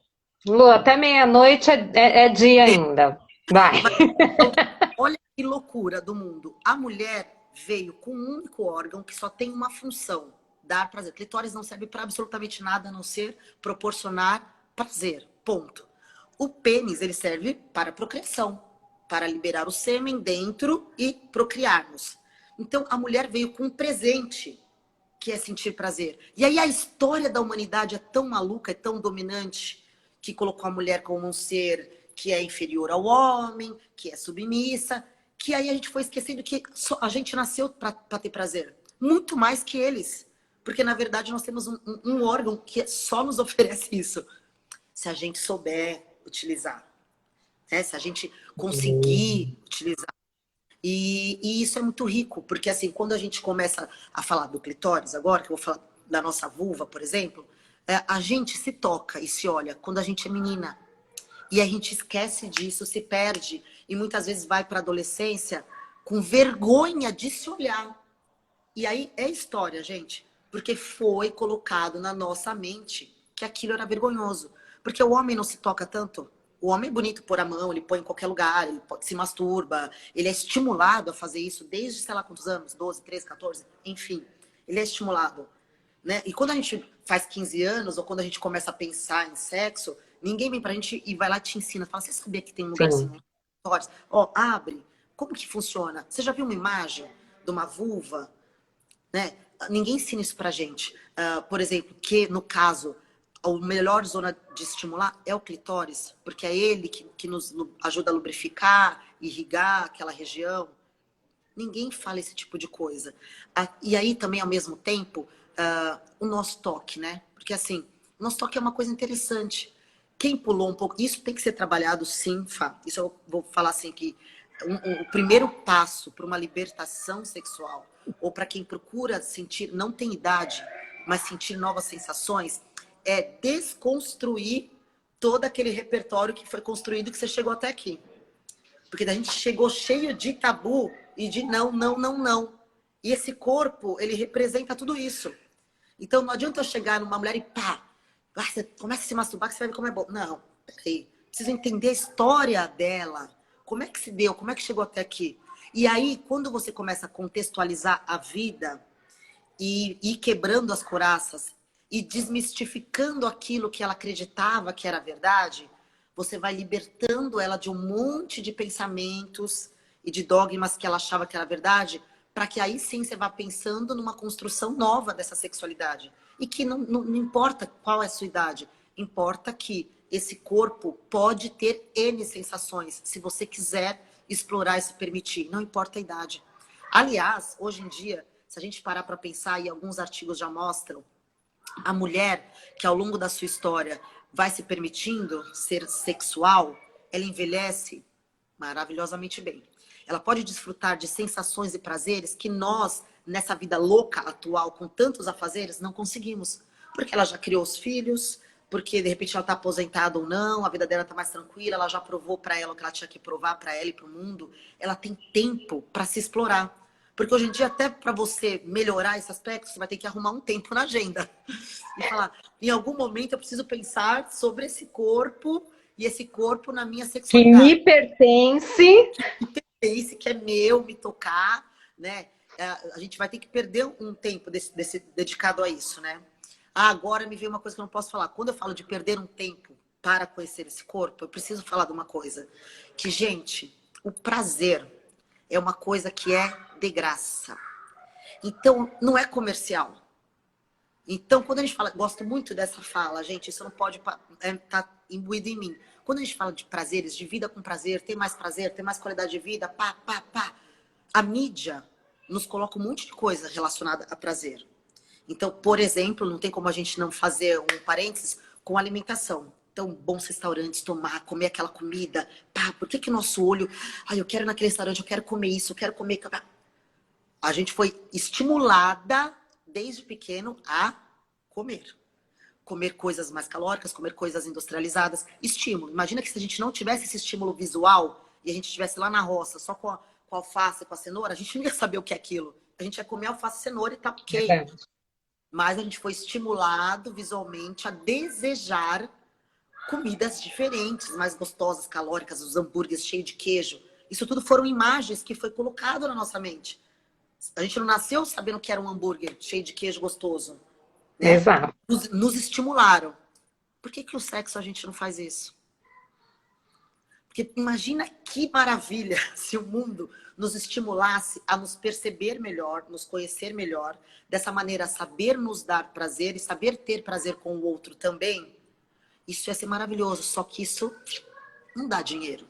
Speaker 1: até meia-noite é dia ainda. Vai.
Speaker 2: Mas, então, olha que loucura do mundo. A mulher veio com um único órgão que só tem uma função: dar prazer. Clitóris não serve para absolutamente nada a não ser proporcionar prazer. Ponto. O pênis ele serve para procriação, para liberar o sêmen dentro e procriarmos. Então a mulher veio com um presente, que é sentir prazer. E aí a história da humanidade é tão maluca, é tão dominante, que colocou a mulher como um ser que é inferior ao homem, que é submissa, que aí a gente foi esquecendo que a gente nasceu para ter prazer. Muito mais que eles. Porque, na verdade, nós temos um órgão que só nos oferece isso. Se a gente souber utilizar. Né? Se a gente conseguir utilizar. E isso é muito rico, porque assim, quando a gente começa a falar do clitóris agora, que eu vou falar da nossa vulva, por exemplo, a gente se toca e se olha quando a gente é menina. E a gente esquece disso, se perde, e muitas vezes vai para a adolescência com vergonha de se olhar. E aí é história, gente, porque foi colocado na nossa mente que aquilo era vergonhoso. Porque o homem não se toca tanto. O homem é bonito pôr a mão, ele põe em qualquer lugar, ele se masturba, ele é estimulado a fazer isso desde sei lá quantos anos, 12, 13, 14, enfim. Ele é estimulado. Né? E quando a gente faz 15 anos, ou quando a gente começa a pensar em sexo, ninguém vem pra gente e vai lá e te ensina. Fala, você sabia que tem um lugar assim? Ó, abre. Como que funciona? Você já viu uma imagem de uma vulva? Né? Ninguém ensina isso pra gente. Por exemplo, que no caso, a melhor zona de estimular é o clitóris, porque é ele que nos ajuda a lubrificar, irrigar aquela região. Ninguém fala esse tipo de coisa. E aí também, ao mesmo tempo, o nosso toque, né? Porque assim, o nosso toque é uma coisa interessante. Quem pulou um pouco, isso tem que ser trabalhado sim, Fá. Isso eu vou falar assim que o primeiro passo para uma libertação sexual, ou para quem procura sentir, não tem idade, mas sentir novas sensações, é desconstruir todo aquele repertório que foi construído que você chegou até aqui. Porque a gente chegou cheio de tabu e de não, não, não, não. E esse corpo, ele representa tudo isso. Então não adianta eu chegar numa mulher e pá, você começa a se masturbar que você vai ver como é bom. Não, peraí. Preciso entender a história dela. Como é que se deu? Como é que chegou até aqui? E aí, quando você começa a contextualizar a vida e ir quebrando as couraças e desmistificando aquilo que ela acreditava que era verdade, você vai libertando ela de um monte de pensamentos e de dogmas que ela achava que era verdade, para que aí sim você vá pensando numa construção nova dessa sexualidade. E que não importa qual é a sua idade, importa que esse corpo pode ter N sensações, se você quiser explorar e se permitir, não importa a idade. Aliás, hoje em dia, se a gente parar para pensar, e alguns artigos já mostram, a mulher que ao longo da sua história vai se permitindo ser sexual, ela envelhece maravilhosamente bem. Ela pode desfrutar de sensações e prazeres que nós, nessa vida louca atual, com tantos afazeres, não conseguimos. Porque ela já criou os filhos, porque de repente ela está aposentada ou não, a vida dela está mais tranquila, ela já provou para ela o que ela tinha que provar para ela e para o mundo. Ela tem tempo para se explorar. Porque hoje em dia, até para você melhorar esse aspecto, você vai ter que arrumar um tempo na agenda. E falar, em algum momento eu preciso pensar sobre esse corpo e esse corpo na minha
Speaker 1: Que
Speaker 2: sexualidade.
Speaker 1: me pertence.
Speaker 2: Esse que é meu, me tocar, né? A gente vai ter que perder um tempo desse dedicado a isso, né? Agora me veio uma coisa que eu não posso falar. Quando eu falo de perder um tempo para conhecer esse corpo, eu preciso falar de uma coisa. Que, gente, o prazer é uma coisa que é de graça. Então, não é comercial. Então, quando a gente fala, gosto muito dessa fala, gente, isso não pode estar imbuído em mim. Quando a gente fala de prazeres, de vida com prazer, ter mais qualidade de vida, pá, pá, pá. A mídia nos coloca um monte de coisa relacionada a prazer. Então, por exemplo, não tem como a gente não fazer um parênteses com alimentação. Então, bons restaurantes, tomar, comer aquela comida. Pá, por que que nosso olho... Ai, eu quero ir naquele restaurante, eu quero comer isso, eu quero comer... A gente foi estimulada desde pequeno a comer. Comer coisas mais calóricas, comer coisas industrializadas. Estímulo. Imagina que se a gente não tivesse esse estímulo visual e a gente estivesse lá na roça, só com a alface, com a cenoura, a gente não ia saber o que é aquilo. A gente ia comer alface e cenoura e tá ok. Mas a gente foi estimulado visualmente a desejar comidas diferentes, mais gostosas, calóricas, os hambúrgueres cheios de queijo. Isso tudo foram imagens que foi colocado na nossa mente. A gente não nasceu sabendo que era um hambúrguer cheio de queijo gostoso, né?
Speaker 1: Exato.
Speaker 2: Nos estimularam. Por que que o sexo a gente não faz isso? Porque imagina que maravilha se o mundo nos estimulasse a nos perceber melhor, nos conhecer melhor, dessa maneira saber nos dar prazer e saber ter prazer com o outro também. Isso ia ser maravilhoso, só que isso não dá dinheiro.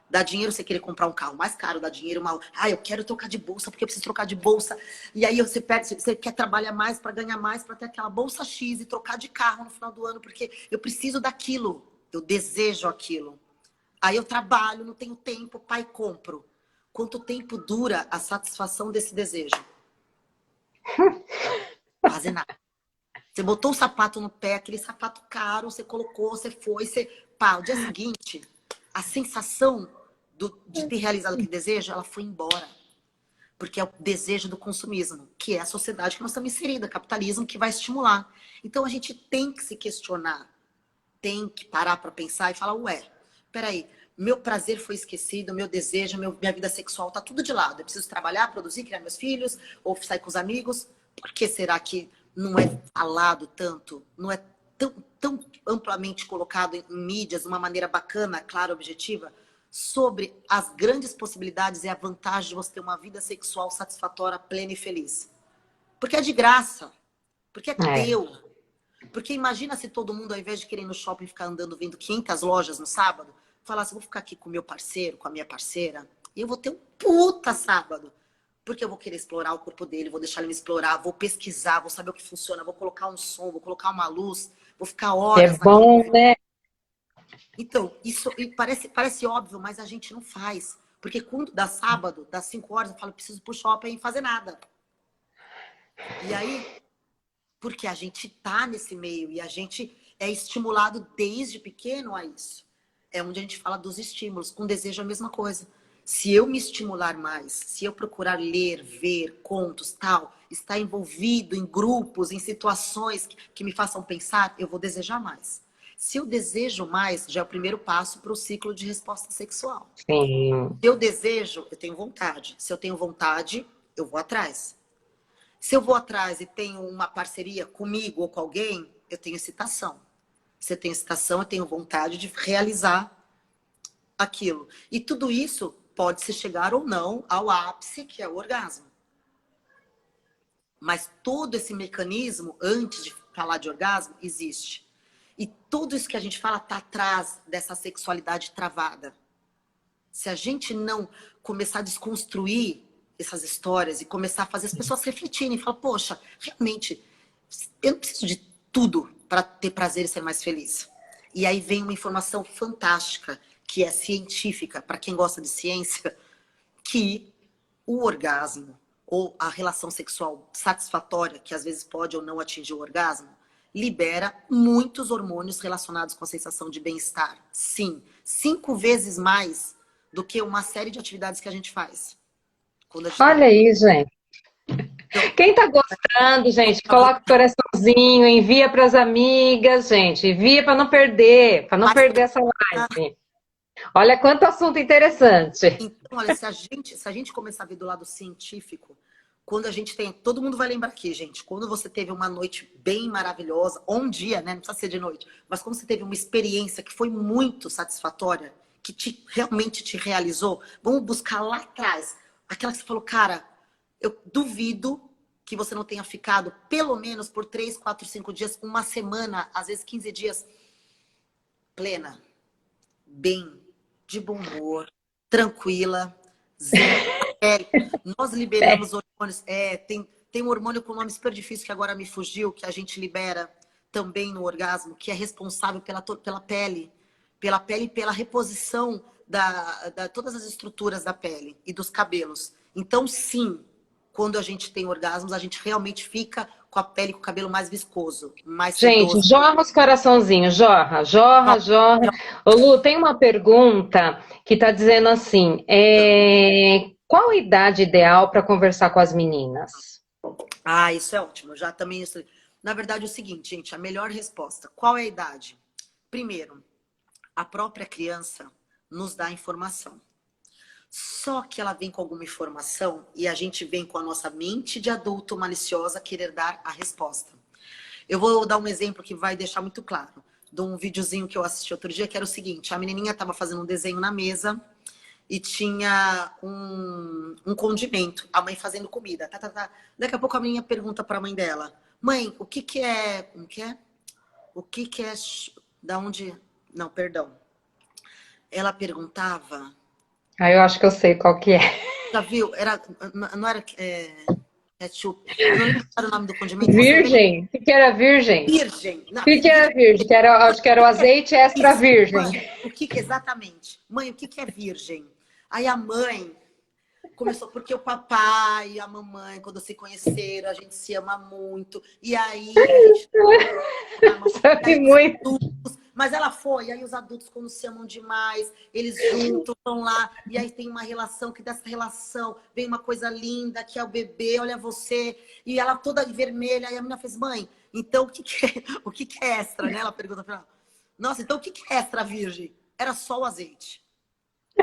Speaker 2: Dá dinheiro você querer comprar um carro mais caro, dá dinheiro mal. Ah, eu quero trocar de bolsa porque eu preciso trocar de bolsa. E aí você perde, você quer trabalhar mais para ganhar mais, para ter aquela bolsa X e trocar de carro no final do ano, porque eu preciso daquilo. Eu desejo aquilo. Aí eu trabalho, não tenho tempo, pai, compro. Quanto tempo dura a satisfação desse desejo? Quase nada. Você botou o sapato no pé, aquele sapato caro, você colocou, você foi, você... Pá, o dia seguinte, a sensação de ter realizado aquele desejo, ela foi embora. Porque é o desejo do consumismo, que é a sociedade que nós estamos inserida, capitalismo que vai estimular. Então a gente tem que se questionar, tem que parar para pensar e falar, ué, peraí, meu prazer foi esquecido, meu desejo, minha vida sexual tá tudo de lado. Eu preciso trabalhar, produzir, criar meus filhos, ou sair com os amigos. Por que será que não é falado tanto, não é tão amplamente colocado em mídias de uma maneira bacana, clara, objetiva, sobre as grandes possibilidades e a vantagem de você ter uma vida sexual satisfatória, plena e feliz? Porque é de graça, porque é teu. Porque imagina se todo mundo, ao invés de querer ir no shopping ficar andando vendo 500 lojas no sábado, falasse, vou ficar aqui com o meu parceiro, com a minha parceira, e eu vou ter um puta sábado. Porque eu vou querer explorar o corpo dele, vou deixar ele me explorar, vou pesquisar, vou saber o que funciona, vou colocar um som, vou colocar uma luz, vou ficar
Speaker 1: É
Speaker 2: horas
Speaker 1: bom,
Speaker 2: naquele...
Speaker 1: né?
Speaker 2: Então, isso parece óbvio, mas a gente não faz. Porque quando dá sábado, dá 5 horas, eu falo, preciso ir pro shopping e fazer nada. E aí, porque a gente tá nesse meio e a gente é estimulado desde pequeno a isso. É onde a gente fala dos estímulos. Com desejo é a mesma coisa. Se eu me estimular mais, se eu procurar ler, ver contos, tal, estar envolvido em grupos, em situações que me façam pensar, eu vou desejar mais. Se eu desejo mais, já é o primeiro passo para o ciclo de resposta sexual.
Speaker 1: Sim.
Speaker 2: Se eu desejo, eu tenho vontade. Se eu tenho vontade, eu vou atrás. Se eu vou atrás e tenho uma parceria comigo ou com alguém, eu tenho excitação. Se eu tenho excitação, eu tenho vontade de realizar aquilo. E tudo isso pode se chegar ou não ao ápice, que é o orgasmo. Mas todo esse mecanismo, antes de falar de orgasmo, existe. E tudo isso que a gente fala está atrás dessa sexualidade travada. Se a gente não começar a desconstruir essas histórias e começar a fazer as pessoas refletirem e falar, poxa, realmente, eu não preciso de tudo para ter prazer e ser mais feliz. E aí vem uma informação fantástica, que é científica, para quem gosta de ciência, que o orgasmo ou a relação sexual satisfatória, que às vezes pode ou não atingir o orgasmo, libera muitos hormônios relacionados com a sensação de bem-estar. Sim, 5 vezes mais do que uma série de atividades que a gente faz. Quando a gente
Speaker 1: Olha aí, gente.
Speaker 2: então,
Speaker 1: Quem tá gostando, gente, coloca o coraçãozinho, envia para as amigas, gente. Envia para não perder essa live. Olha quanto assunto interessante.
Speaker 2: então, olha, se a gente começar a ver do lado científico, quando a gente tem, todo mundo vai lembrar aqui, gente, quando você teve uma noite bem maravilhosa, ou um dia, né, não precisa ser de noite, mas quando você teve uma experiência que foi muito satisfatória, que realmente te realizou, vamos buscar lá atrás, aquela que você falou, cara, eu duvido que você não tenha ficado, pelo menos por 3, 4, 5 dias, uma semana, às vezes 15 dias, plena, bem, de bom humor, tranquila, zen. Nós liberamos hormônios. Tem um hormônio com nome super difícil que agora me fugiu, que a gente libera também no orgasmo, que é responsável pela pele e pela reposição todas as estruturas da pele e dos cabelos. Então, sim, quando a gente tem orgasmos, a gente realmente fica com a pele, com o cabelo mais viscoso, mais
Speaker 1: Gente,
Speaker 2: sedoso.
Speaker 1: jorra os coraçãozinhos, jorra, jorra, jorra. Ô, Lu, tem uma pergunta que está dizendo assim: qual a idade ideal para conversar com as meninas?
Speaker 2: Ah, isso é ótimo. Já também isso. Na verdade, é o seguinte, gente, a melhor resposta. Qual é a idade? Primeiro, a própria criança nos dá informação. Só que ela vem com alguma informação e a gente vem com a nossa mente de adulto maliciosa querer dar a resposta. Eu vou dar um exemplo que vai deixar muito claro. De um videozinho que eu assisti outro dia, que era o seguinte: a menininha estava fazendo um desenho na mesa e tinha um condimento, a mãe fazendo comida. Tá, tá, tá. Daqui a pouco a menina pergunta para a mãe dela: mãe, o que que é... Como que é? O que que é... Da onde... Não, perdão. Ela perguntava...
Speaker 1: Ah, eu acho que eu sei qual que é.
Speaker 2: Já viu? Não era ketchup. Eu não lembro o nome do condimento. Você lembra?
Speaker 1: Virgem? O que que era virgem?
Speaker 2: Virgem.
Speaker 1: O que que era virgem? Acho que era o azeite extra
Speaker 2: Isso.
Speaker 1: virgem.
Speaker 2: Mãe, exatamente. Mãe, o que que é virgem? Aí a mãe começou, porque o papai e a mamãe, quando se conheceram, a gente se ama muito. E aí a gente
Speaker 1: Sabe muito.
Speaker 2: mas ela foi, e aí os adultos, quando se amam demais, eles juntos, vão lá, e aí tem uma relação, que dessa relação vem uma coisa linda, que é o bebê, olha você, e ela toda vermelha, e a menina fez: mãe, então o que que é extra, né? Ela pergunta pra ela: nossa, então o que que é extra virgem? Era só o azeite.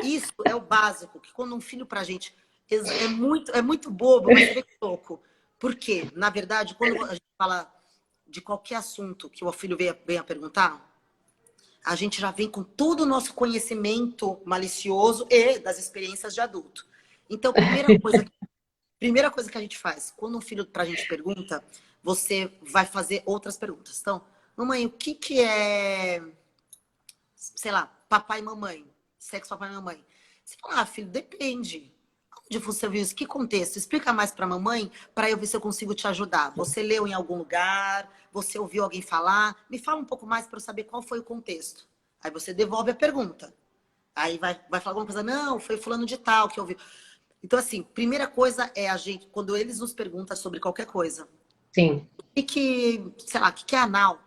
Speaker 2: Isso é o básico, que quando um filho pra gente é muito bobo, mas você vê que é louco. Por quê? Na verdade, quando a gente fala de qualquer assunto que o filho venha perguntar, a gente já vem com todo o nosso conhecimento malicioso e das experiências de adulto. Então, primeira coisa que a gente faz, quando um filho pra gente pergunta, você vai fazer outras perguntas. Então, mamãe, o que que é, sei lá, papai e mamãe? Sexo papai e mamãe. Você fala: ah, filho, depende. Onde você viu isso? Que contexto? Explica mais para a mamãe, para eu ver se eu consigo te ajudar. Você leu em algum lugar? Você ouviu alguém falar? Me fala um pouco mais para eu saber qual foi o contexto. Aí você devolve a pergunta. Aí vai falar alguma coisa: não, foi fulano de tal que ouviu. Então, assim, primeira coisa é a gente, quando eles nos perguntam sobre qualquer coisa,
Speaker 1: Sim.
Speaker 2: sei lá, o que é anal?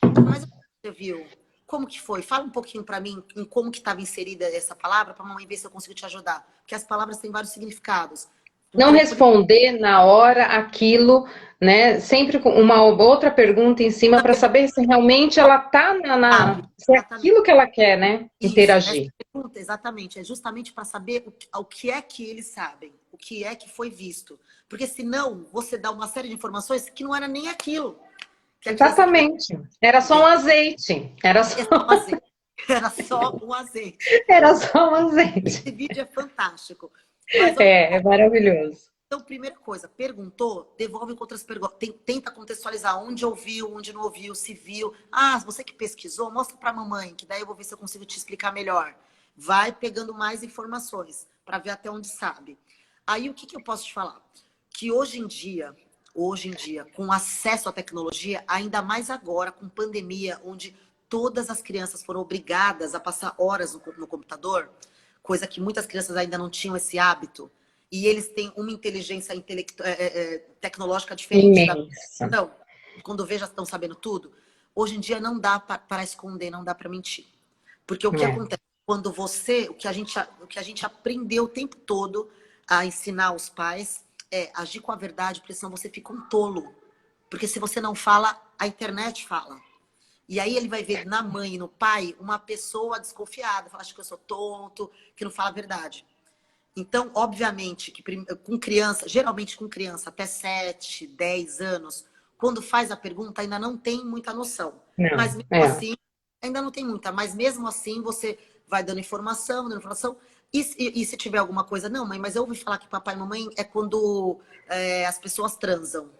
Speaker 2: Mas você viu? Como que foi? Fala um pouquinho para mim em como que estava inserida essa palavra, para a mamãe ver se eu consigo te ajudar. Porque as palavras têm vários significados.
Speaker 1: Não responder na hora aquilo, né? Sempre com uma outra pergunta em cima para saber se realmente ela tá se é
Speaker 2: Exatamente.
Speaker 1: aquilo que ela quer, né?
Speaker 2: Isso, essa
Speaker 1: Interagir.
Speaker 2: pergunta, exatamente, é justamente para saber o que é que eles sabem, o que é que foi visto. Porque senão você dá uma série de informações que não era nem aquilo que a criança queria
Speaker 1: Exatamente. Era só um
Speaker 2: saber.
Speaker 1: azeite. Era só,
Speaker 2: É só um azeite. Era só um azeite.
Speaker 1: era só um azeite.
Speaker 2: Esse vídeo é fantástico. Mas olha,
Speaker 1: É maravilhoso.
Speaker 2: então, primeira coisa, perguntou, devolve com outras perguntas. Tenta contextualizar onde ouviu, onde não ouviu, se viu. Ah, você que pesquisou, mostra para a mamãe, que daí eu vou ver se eu consigo te explicar melhor. Vai pegando mais informações para ver até onde sabe. Aí, o que que eu posso te falar? Que hoje em dia, com acesso à tecnologia, ainda mais agora, com pandemia, onde todas as crianças foram obrigadas a passar horas no computador, coisa que muitas crianças ainda não tinham esse hábito, e eles têm uma inteligência tecnológica diferente da
Speaker 1: Imensa.
Speaker 2: então, quando vê já estão sabendo tudo. Hoje em dia não dá para esconder, não dá para mentir. Porque o que acontece quando o que a gente aprendeu o tempo todo a ensinar os pais é agir com a verdade, porque senão você fica um tolo. Porque se você não fala, a internet fala. E aí ele vai ver na mãe e no pai uma pessoa desconfiada, acha que eu sou tonto, que não fala a verdade. Então, obviamente, que com criança, geralmente com criança até 7, 10 anos, quando faz a pergunta, ainda não tem muita noção.
Speaker 1: Não,
Speaker 2: Mas mesmo assim, ainda não tem muita, mas mesmo assim você vai dando informação, E se tiver alguma coisa? Não, mãe, mas eu ouvi falar que papai e mamãe é quando as pessoas transam.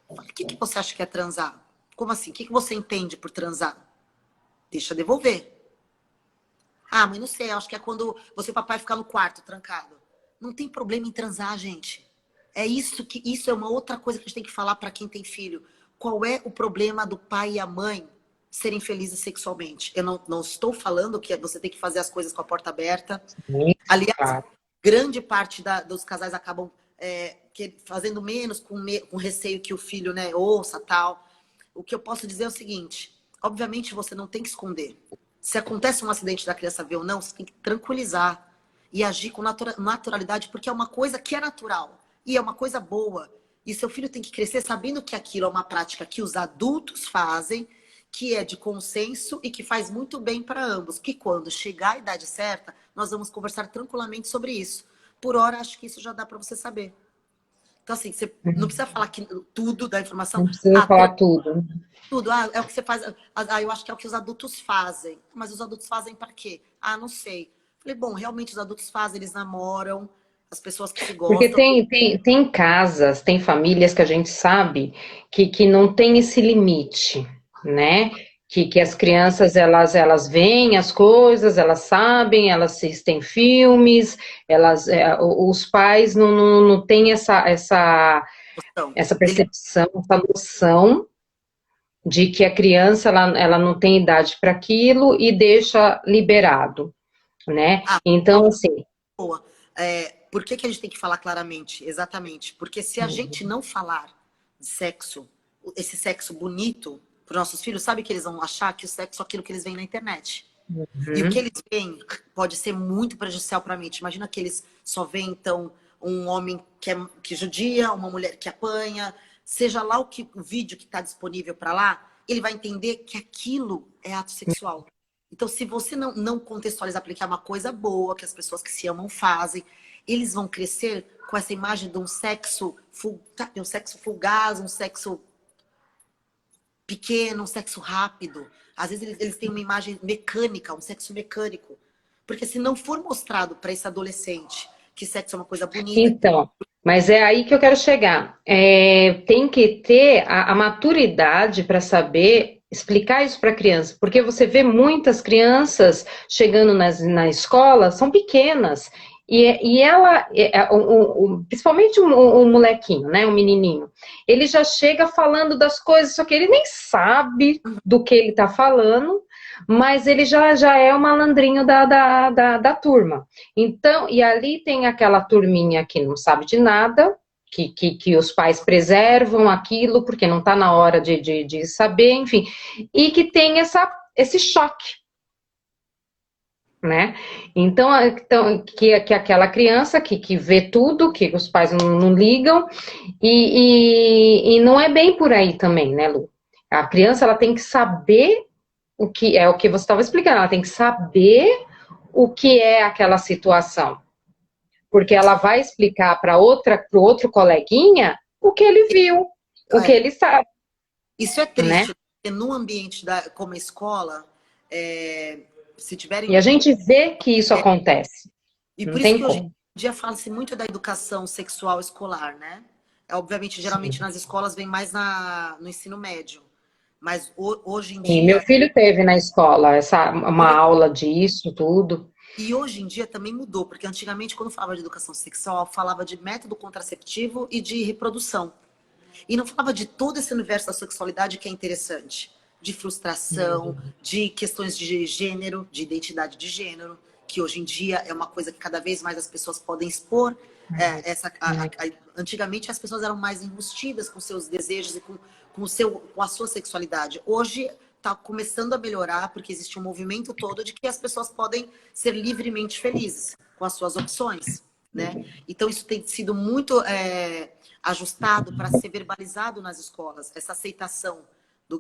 Speaker 2: Eu falei, o que você acha que é transar? Como assim? O que você entende por transar? Deixa eu devolver. Ah, mãe, não sei, acho que é quando você e o papai ficar no quarto, trancado. Não tem problema em transar, gente. Isso é uma outra coisa que a gente tem que falar para quem tem filho. Qual é o problema do pai e a mãe serem felizes sexualmente? Eu não estou falando que você tem que fazer as coisas com a porta aberta. Aliás,
Speaker 1: Claro.
Speaker 2: grande parte dos casais acabam fazendo menos com receio que o filho, né, ouça, tal. O que eu posso dizer é o seguinte, obviamente você não tem que esconder. Se acontece um acidente da criança ver ou não, você tem que tranquilizar e agir com naturalidade, porque é uma coisa que é natural e é uma coisa boa. E seu filho tem que crescer sabendo que aquilo é uma prática que os adultos fazem, que é de consenso e que faz muito bem para ambos. Que quando chegar a idade certa, nós vamos conversar tranquilamente sobre isso. Por hora, acho que isso já dá para você saber. Então, assim, você não precisa falar tudo da informação.
Speaker 1: Não precisa falar tudo.
Speaker 2: Tudo. Ah, é o que você faz. Ah, eu acho que é o que os adultos fazem. Mas os adultos fazem para quê? Ah, não sei. Falei, bom, realmente os adultos fazem, eles namoram, as pessoas que se
Speaker 1: Porque
Speaker 2: gostam.
Speaker 1: tem casas, tem famílias que a gente sabe que não tem esse limite, né? Que as crianças, elas veem as coisas, elas sabem, elas assistem filmes, os pais não têm
Speaker 2: Então,
Speaker 1: essa percepção, essa noção de que a criança, ela não tem idade para aquilo e deixa liberado, né?
Speaker 2: ah,
Speaker 1: Então, assim...
Speaker 2: boa. Por que a gente tem que falar claramente? Exatamente. Porque se a gente não falar de sexo, esse sexo bonito para os nossos filhos, sabe que eles vão achar que o sexo é aquilo que eles veem na internet. E o que eles veem pode ser muito prejudicial para a mente. Imagina que eles só veem, então, um homem que judia, uma mulher que apanha, seja lá o vídeo que está disponível para lá, ele vai entender que aquilo é ato sexual. Então, se você não contextualizar, porque é uma coisa boa que as pessoas que se amam fazem, eles vão crescer com essa imagem de um sexo, um sexo fugaz, um sexo pequeno, um sexo rápido. Às vezes eles têm uma imagem mecânica, um sexo mecânico. Porque se não for mostrado para esse adolescente que sexo é uma coisa bonita...
Speaker 1: Então, mas é aí que eu quero chegar. Tem que ter a maturidade para saber explicar isso para a criança, porque você vê muitas crianças chegando na escola, são pequenas, e ela, principalmente o molequinho, né, o menininho, ele já chega falando das coisas, só que ele nem sabe do que ele está falando, mas ele já é o malandrinho da turma. Então, e ali tem aquela turminha que não sabe de nada, que os pais preservam aquilo, porque não está na hora de saber, enfim, e que tem esse choque, né? Então que aquela criança que vê tudo, que os pais não ligam, e não é bem por aí também, né, Lu? A criança, ela tem que saber o que você estava explicando, ela tem que saber o que é aquela situação. Porque ela vai explicar para o outro coleguinha o que ele viu, o que ele sabe,
Speaker 2: Isso é
Speaker 1: né?
Speaker 2: triste, porque no ambiente como a escola, se
Speaker 1: E
Speaker 2: tiverem...
Speaker 1: a gente vê que isso acontece.
Speaker 2: E
Speaker 1: Não
Speaker 2: por isso
Speaker 1: tem
Speaker 2: que hoje
Speaker 1: como.
Speaker 2: em dia fala-se muito da educação sexual escolar, né? Obviamente, geralmente
Speaker 1: Sim.
Speaker 2: nas escolas vem mais no ensino médio. Mas hoje em
Speaker 1: Sim, meu
Speaker 2: dia...
Speaker 1: filho teve na escola uma aula disso, tudo.
Speaker 2: E hoje em dia também mudou, porque antigamente, quando falava de educação sexual, falava de método contraceptivo e de reprodução. E não falava de todo esse universo da sexualidade que é interessante. De frustração, de questões de gênero, de identidade de gênero, que hoje em dia é uma coisa que cada vez mais as pessoas podem expor. Antigamente as pessoas eram mais enrustidas com seus desejos e com a sua sexualidade. Hoje está começando a melhorar, porque existe um movimento todo de que as pessoas podem ser livremente felizes com as suas opções, né? Então isso tem sido muito ajustado para ser verbalizado nas escolas, essa aceitação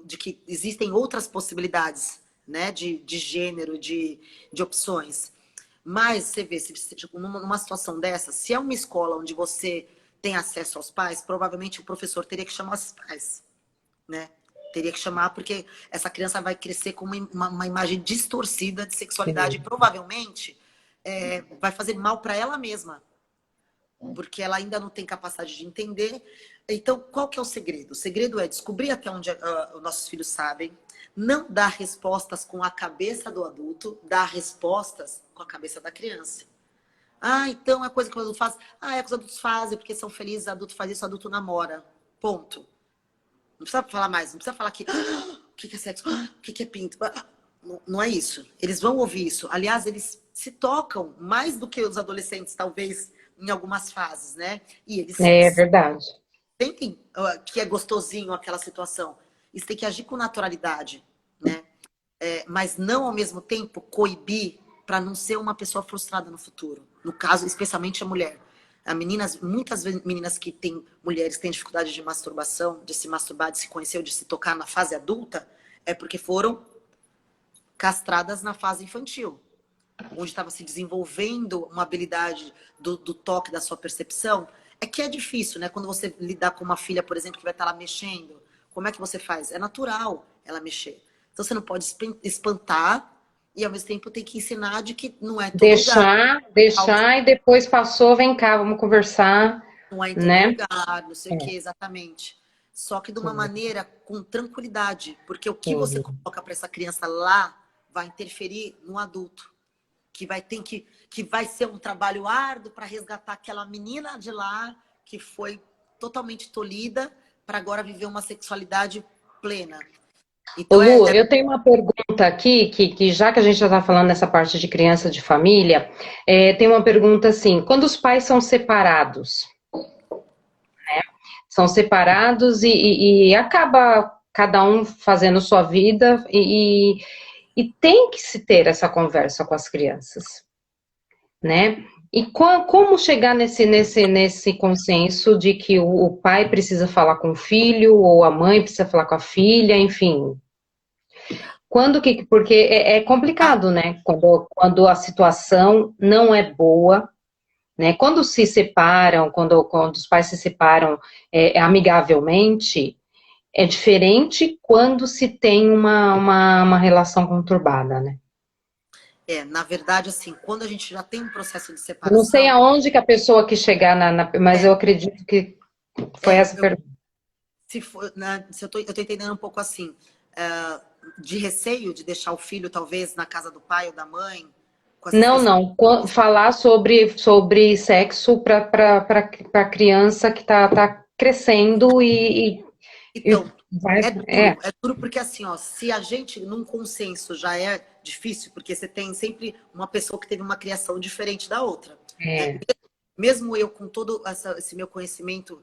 Speaker 2: de que existem outras possibilidades, né, de gênero, de opções. Mas você vê, tipo, numa situação dessa, se é uma escola onde você tem acesso aos pais, provavelmente o professor teria que chamar os pais, né? Teria que chamar, porque essa criança vai crescer com uma imagem distorcida de sexualidade. E provavelmente vai fazer mal para ela mesma, porque ela ainda não tem capacidade de entender. Então, qual que é o segredo? O segredo é descobrir até onde os nossos filhos sabem, não dar respostas com a cabeça do adulto, dar respostas com a cabeça da criança. Ah, então é coisa que o adulto faz. Ah, é que os adultos fazem porque são felizes, adulto faz isso, adulto namora. Ponto. Não precisa falar mais, não precisa falar que o que é sexo, o que é pinto. Não, não é isso. Eles vão ouvir isso. Aliás, eles se tocam mais do que os adolescentes, talvez, em algumas fases, né? E eles
Speaker 1: É verdade.
Speaker 2: sentem que é gostosinho aquela situação. Eles têm que agir com naturalidade, né? Mas não, ao mesmo tempo, coibir para não ser uma pessoa frustrada no futuro. No caso, especialmente a mulher. Muitas meninas que têm, mulheres que têm dificuldade de masturbação, de se masturbar, de se conhecer ou de se tocar na fase adulta, é porque foram castradas na fase infantil, onde estava se desenvolvendo uma habilidade do toque, da sua percepção. É que é difícil, né? Quando você lidar com uma filha, por exemplo, que vai estar lá mexendo, como é que você faz? É natural ela mexer. Então você não pode espantar e ao mesmo tempo tem que ensinar de que não é todo lugar.
Speaker 1: Deixar e depois passou, vem cá, vamos conversar,
Speaker 2: Não é em todo
Speaker 1: né?
Speaker 2: lugar, não sei o que exatamente. Só que de uma
Speaker 1: Sim,
Speaker 2: maneira com tranquilidade, porque o que você
Speaker 1: sim.
Speaker 2: coloca para essa criança lá vai interferir no adulto, que vai ser um trabalho árduo para resgatar aquela menina de lá que foi totalmente tolhida para agora viver uma sexualidade plena.
Speaker 1: Ô
Speaker 2: Então
Speaker 1: Lu, eu tenho uma pergunta aqui, que já que a gente já está falando nessa parte de criança de família, tem uma pergunta assim, quando os pais são separados e acaba cada um fazendo sua vida e tem que se ter essa conversa com as crianças, né? E como chegar nesse consenso de que o pai precisa falar com o filho, ou a mãe precisa falar com a filha, enfim. Porque é complicado, né? Quando a situação não é boa, né? Quando se separam, quando os pais se separam amigavelmente, é diferente quando se tem uma relação conturbada, né?
Speaker 2: na verdade, assim, quando a gente já tem um processo de
Speaker 1: Eu não sei
Speaker 2: separação,
Speaker 1: aonde que a pessoa quis chegar, mas
Speaker 2: é,
Speaker 1: eu acredito que foi
Speaker 2: é,
Speaker 1: essa pergunta.
Speaker 2: se for, né, se eu tô entendendo um pouco assim, de receio de deixar o filho, talvez, na casa do pai ou da mãe, com essas
Speaker 1: Não,
Speaker 2: questões.
Speaker 1: não. Falar sobre sexo para criança que tá crescendo e
Speaker 2: Então,
Speaker 1: vai.
Speaker 2: é duro porque assim, ó, se a gente num consenso já é difícil, porque você tem sempre uma pessoa que teve uma criação diferente da outra, né?
Speaker 1: É.
Speaker 2: Mesmo eu com todo esse meu conhecimento,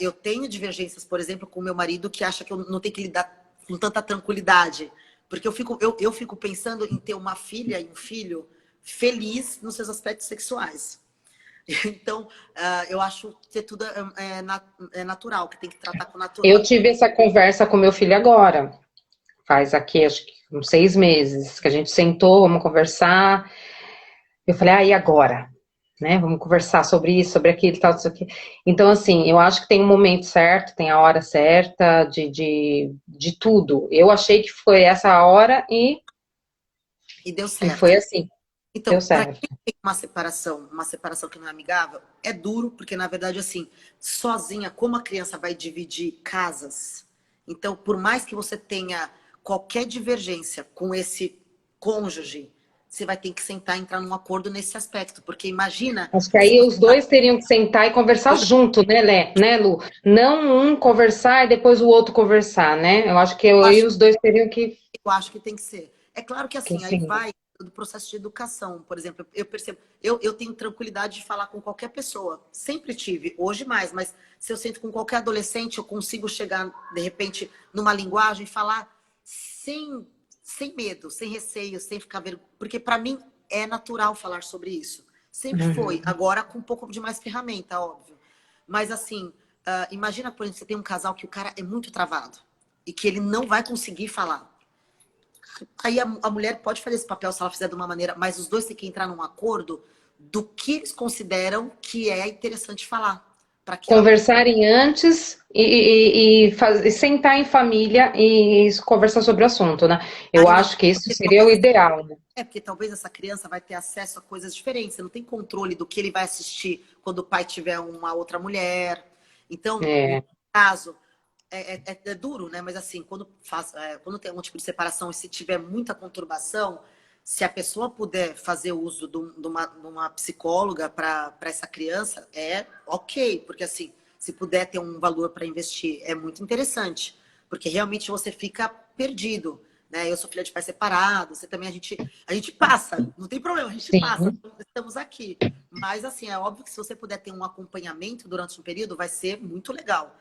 Speaker 2: eu tenho divergências, por exemplo, com o meu marido que acha que eu não tenho que lidar com tanta tranquilidade, porque eu fico pensando em ter uma filha e um filho feliz nos seus aspectos sexuais. Então, eu acho que tudo é natural, que tem que tratar com
Speaker 1: Eu
Speaker 2: natural.
Speaker 1: tive essa conversa com meu filho agora, faz aqui, acho que uns 6 meses, que a gente sentou, vamos conversar. Eu falei, e agora? Né? Vamos conversar sobre isso, sobre aquilo, tal, isso aqui. Então, assim, eu acho que tem um momento certo, tem a hora certa de tudo. Eu achei que foi essa hora
Speaker 2: E deu
Speaker 1: e foi
Speaker 2: certo.
Speaker 1: assim, deu
Speaker 2: Então, para
Speaker 1: certo.
Speaker 2: quem tem uma separação que não é amigável, é duro, porque na verdade, assim, sozinha, como a criança vai dividir casas, então, por mais que você tenha qualquer divergência com esse cônjuge, você vai ter que sentar e entrar num acordo nesse aspecto, porque imagina
Speaker 1: Acho que
Speaker 2: se
Speaker 1: aí
Speaker 2: você
Speaker 1: os dois teriam que sentar e conversar junto, né, Lu? Não um conversar e depois o outro conversar, né? Eu acho que aí os dois teriam
Speaker 2: eu acho que tem que ser. É claro que assim, aí
Speaker 1: sim.
Speaker 2: vai do processo de educação, por exemplo, eu percebo, eu tenho tranquilidade de falar com qualquer pessoa, sempre tive, hoje mais, mas se eu sento com qualquer adolescente, eu consigo chegar, de repente, numa linguagem, falar sem medo, sem receio, sem ficar vergonha, porque para mim é natural falar sobre isso. Sempre foi,
Speaker 1: Uhum.
Speaker 2: agora com um pouco de mais ferramenta, óbvio. Mas assim, imagina, por exemplo, você tem um casal que o cara é muito travado e que ele não vai conseguir falar. Aí a mulher pode fazer esse papel se ela fizer de uma maneira, mas os dois têm que entrar num acordo do que eles consideram que é interessante falar. Para que ela.
Speaker 1: Conversarem antes e sentar em família e conversar sobre o assunto, né? Eu
Speaker 2: Ainda
Speaker 1: acho que isso
Speaker 2: porque
Speaker 1: seria o
Speaker 2: talvez
Speaker 1: ideal, né?
Speaker 2: porque talvez essa criança vai ter acesso a coisas diferentes. Você não tem controle do que ele vai assistir quando o pai tiver uma outra mulher. Então, no
Speaker 1: É,
Speaker 2: caso, é duro, né? Mas assim, quando tem algum tipo de separação e se tiver muita conturbação, se a pessoa puder fazer uso de uma psicóloga para essa criança, é ok, porque assim, se puder ter um valor para investir, é muito interessante, porque realmente você fica perdido. Né? Eu sou filha de pai separado, você também, a gente passa, não tem problema, a gente passa,
Speaker 1: sim.
Speaker 2: estamos aqui. Mas assim, é óbvio que se você puder ter um acompanhamento durante um período, vai ser muito legal.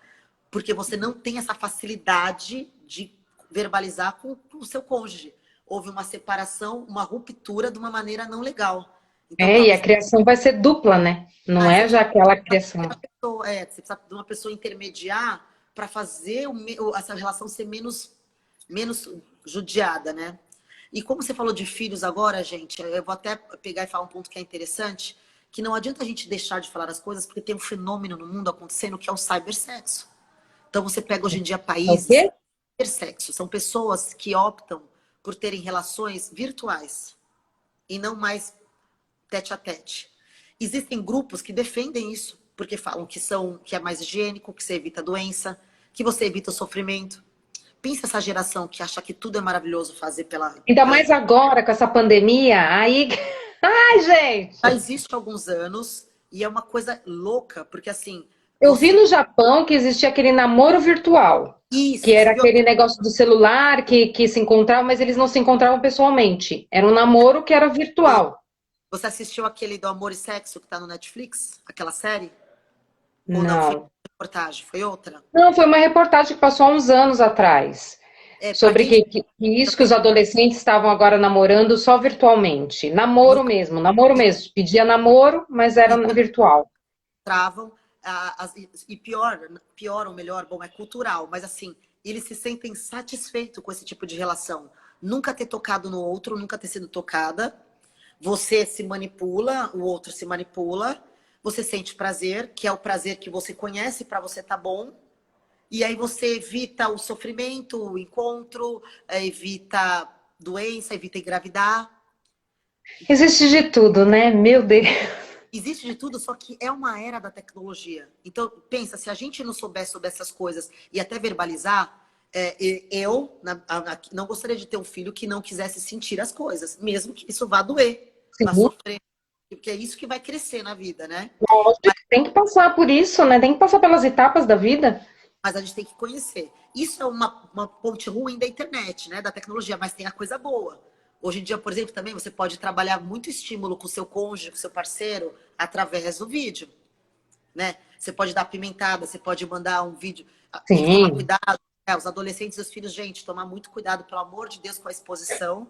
Speaker 2: Porque você não tem essa facilidade de verbalizar com o seu cônjuge. Houve uma separação, uma ruptura de uma maneira não legal. Então,
Speaker 1: É,
Speaker 2: para
Speaker 1: e a
Speaker 2: você.
Speaker 1: criação vai ser dupla, né? Não
Speaker 2: Você
Speaker 1: é já
Speaker 2: precisa
Speaker 1: aquela
Speaker 2: de uma
Speaker 1: criação.
Speaker 2: terceira pessoa, você precisa de uma pessoa intermediar para fazer essa relação ser menos judiada, né? E como você falou de filhos agora, gente, eu vou até pegar e falar um ponto que é interessante, que não adianta a gente deixar de falar as coisas, porque tem um fenômeno no mundo acontecendo que é o cybersexo. Então você pega hoje em dia
Speaker 1: É o
Speaker 2: países
Speaker 1: quê?
Speaker 2: intersexo, são pessoas que optam por terem relações virtuais e não mais tete a tete. Existem grupos que defendem isso, porque falam que é mais higiênico, que você evita a doença, que você evita o sofrimento. Pensa essa geração que acha que tudo é maravilhoso fazer
Speaker 1: Ainda
Speaker 2: pela...
Speaker 1: mais agora com essa pandemia, aí. Ai,
Speaker 2: Já
Speaker 1: gente!
Speaker 2: existe há alguns anos e é uma coisa louca, porque assim,
Speaker 1: Eu vi
Speaker 2: você...
Speaker 1: no Japão que existia aquele namoro virtual, que
Speaker 2: Isso,
Speaker 1: era
Speaker 2: você viu
Speaker 1: aquele negócio do celular que se encontravam, mas eles não se encontravam pessoalmente. Era um namoro que era virtual.
Speaker 2: Você assistiu aquele do Amor e Sexo que tá no Netflix? Aquela série? Ou não? Foi
Speaker 1: Não.
Speaker 2: reportagem? Foi outra?
Speaker 1: Não, foi uma reportagem que passou há uns anos atrás,
Speaker 2: Para
Speaker 1: sobre
Speaker 2: quem já
Speaker 1: que isso que os
Speaker 2: tem
Speaker 1: adolescentes estavam agora namorando só virtualmente. Namoro mesmo. Pedia namoro, mas era virtual.
Speaker 2: travam, e pior ou melhor, bom, é cultural, mas assim, eles se sentem satisfeitos com esse tipo de relação. Nunca ter tocado no outro, nunca ter sido tocada. Você se manipula, o outro se manipula. Você sente prazer, que é o prazer que você conhece para você tá bom. E aí você evita o sofrimento, o encontro, evita doença, evita engravidar.
Speaker 1: Existe de tudo, né? Meu Deus.
Speaker 2: Existe de tudo, só que é uma era da tecnologia. Então, pensa, se a gente não souber sobre essas coisas e até verbalizar, não gostaria de ter um filho que não quisesse sentir as coisas, mesmo que isso vá doer, vá
Speaker 1: Sim,
Speaker 2: sofrer, porque é isso que vai crescer na vida, né?
Speaker 1: lógico, tem que passar por isso, né? Tem que passar pelas etapas da vida.
Speaker 2: Mas a gente tem que conhecer. Isso é uma ponte ruim da internet, né? Da tecnologia, mas tem a coisa boa. Hoje em dia, por exemplo, também você pode trabalhar muito estímulo com o seu cônjuge, com o seu parceiro, através do vídeo. Né? Você pode dar pimentada, você pode mandar um vídeo. Tem que tomar
Speaker 1: Sim.
Speaker 2: cuidado. Os adolescentes e os filhos, gente, tomar muito cuidado, pelo amor de Deus, com a exposição,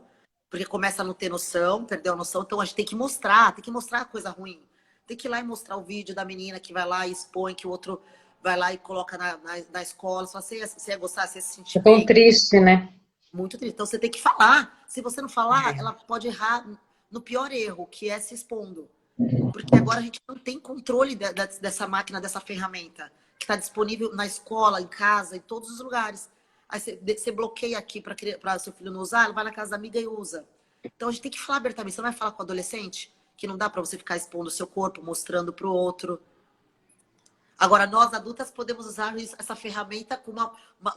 Speaker 2: porque começa a não ter noção, perdeu a noção. Então a gente tem que mostrar a coisa ruim. Tem que ir lá e mostrar o vídeo da menina que vai lá e expõe, que o outro vai lá e coloca na escola. Só você ia gostar, você ia se sentir
Speaker 1: É tão
Speaker 2: bem.
Speaker 1: triste, né?
Speaker 2: Muito triste. Então você tem que falar. Se você não falar, ela pode errar no pior erro, que é se expondo. Porque agora a gente não tem controle dessa máquina, dessa ferramenta, que está disponível na escola, em casa, em todos os lugares. Aí você bloqueia aqui para seu filho não usar, ele vai na casa da amiga e usa. Então a gente tem que falar abertamente. Você vai falar com o adolescente que não dá para você ficar expondo o seu corpo, mostrando para o outro. Agora, nós adultas podemos usar essa ferramenta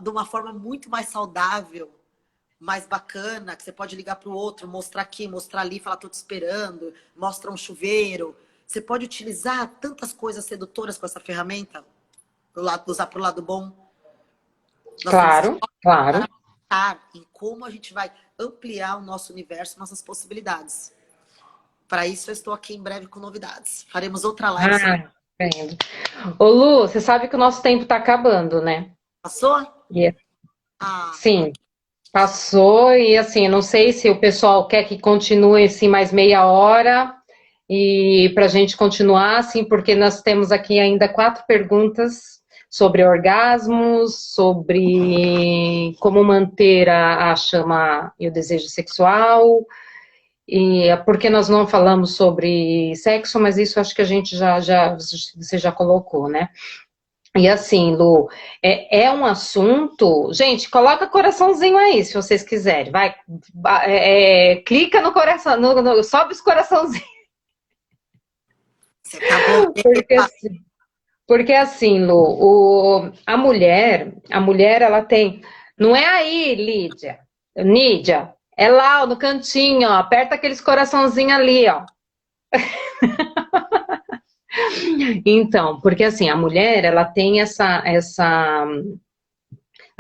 Speaker 2: de uma forma muito mais saudável, mais bacana, que você pode ligar para o outro, mostrar aqui, mostrar ali, falar, tô te esperando, mostra um chuveiro. Você pode utilizar tantas coisas sedutoras com essa ferramenta, usar para o lado bom. Nós temos que
Speaker 1: Claro, claro.
Speaker 2: pensar em como a gente vai ampliar o nosso universo, nossas possibilidades. Para isso, eu estou aqui em breve com novidades. Faremos outra live sobre.
Speaker 1: Ah, vendo. Ô, Lu, você sabe que o nosso tempo está acabando, né?
Speaker 2: Passou?
Speaker 1: E,
Speaker 2: Ah,
Speaker 1: sim, passou e assim, não sei se o pessoal quer que continue assim mais meia hora e para a gente continuar assim, porque nós temos aqui ainda 4 perguntas sobre orgasmos, sobre como manter a chama e o desejo sexual, e é porque nós não falamos sobre sexo, mas isso acho que a gente você já colocou, né? E assim, Lu, é um assunto. Gente, coloca coraçãozinho aí, se vocês quiserem. Vai, clica no coração, sobe os coraçãozinhos.
Speaker 2: Você tá bom.
Speaker 1: Porque assim, porque assim, Lu, a mulher, ela tem. Não é aí, Nídia, é lá, ó, no cantinho, ó, aperta aqueles coraçãozinhos ali, ó. Então, porque assim, a mulher, ela tem a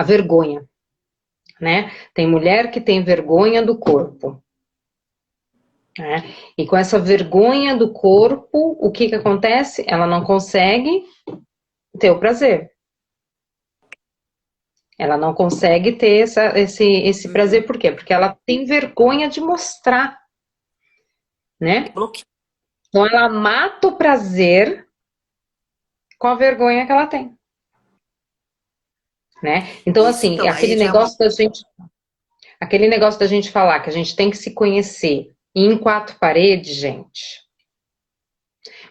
Speaker 1: vergonha, né? Tem mulher que tem vergonha do corpo, né? E com essa vergonha do corpo, o que que acontece? Ela não consegue ter o prazer. Ela não consegue ter esse prazer,
Speaker 2: Uhum.
Speaker 1: por quê? Porque ela tem vergonha de mostrar, né?
Speaker 2: Bloqueio.
Speaker 1: Então ela mata o prazer com a vergonha que ela tem, né? Então,
Speaker 2: Isso,
Speaker 1: assim,
Speaker 2: então, aí já é uma.
Speaker 1: aquele negócio da gente falar que a gente tem que se conhecer em quatro paredes, gente.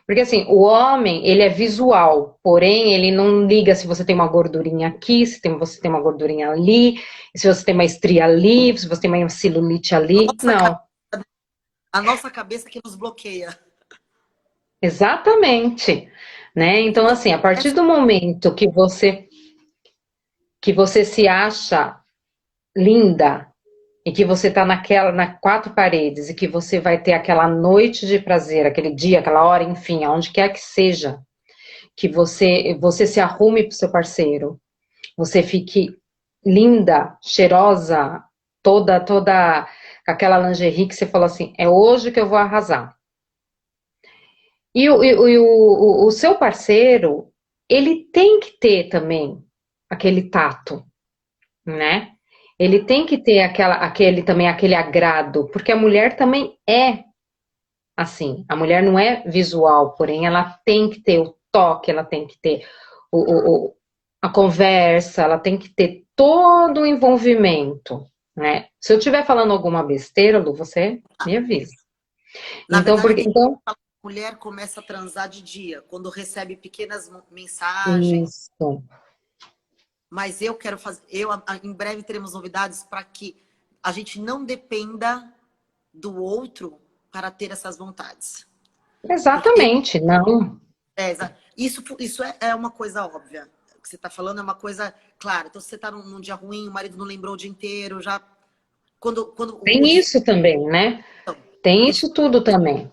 Speaker 1: Porque assim, o homem, ele é visual, porém ele não liga se você tem uma gordurinha aqui, se você tem uma gordurinha ali, se você tem uma estria ali, se você tem uma celulite ali.
Speaker 2: Nossa,
Speaker 1: Não,
Speaker 2: a nossa cabeça que nos bloqueia.
Speaker 1: exatamente, né? Então
Speaker 2: Então,
Speaker 1: assim, a partir
Speaker 2: essa
Speaker 1: do momento que você se acha linda e que você tá na quatro paredes e que você vai ter aquela noite de prazer, aquele dia, aquela hora, enfim, aonde quer que seja, que você se arrume pro seu parceiro, você fique linda, cheirosa, toda aquela lingerie que você falou assim, é hoje que eu vou arrasar. E o seu parceiro, ele tem que ter também aquele tato, né? Ele tem que ter aquele agrado, porque a mulher também é assim. A mulher não é visual, porém ela tem que ter o toque, ela tem que ter o, o- o- a conversa, ela tem que ter todo o envolvimento, né? Se eu estiver falando alguma besteira, Lu, você me avisa.
Speaker 2: Na
Speaker 1: Então,
Speaker 2: verdade,
Speaker 1: porque,
Speaker 2: tem
Speaker 1: então,
Speaker 2: a mulher começa a transar de dia, quando recebe pequenas mensagens.
Speaker 1: isso.
Speaker 2: Mas eu quero fazer. Em breve teremos novidades para que a gente não dependa do outro para ter essas vontades. Porque
Speaker 1: Exatamente, não.
Speaker 2: isso é uma coisa óbvia. O que você está falando é uma coisa clara. Então, se você está num dia ruim, o marido não lembrou o dia inteiro, já. Quando
Speaker 1: Tem isso também, né? Tem
Speaker 2: eles.
Speaker 1: isso tudo também.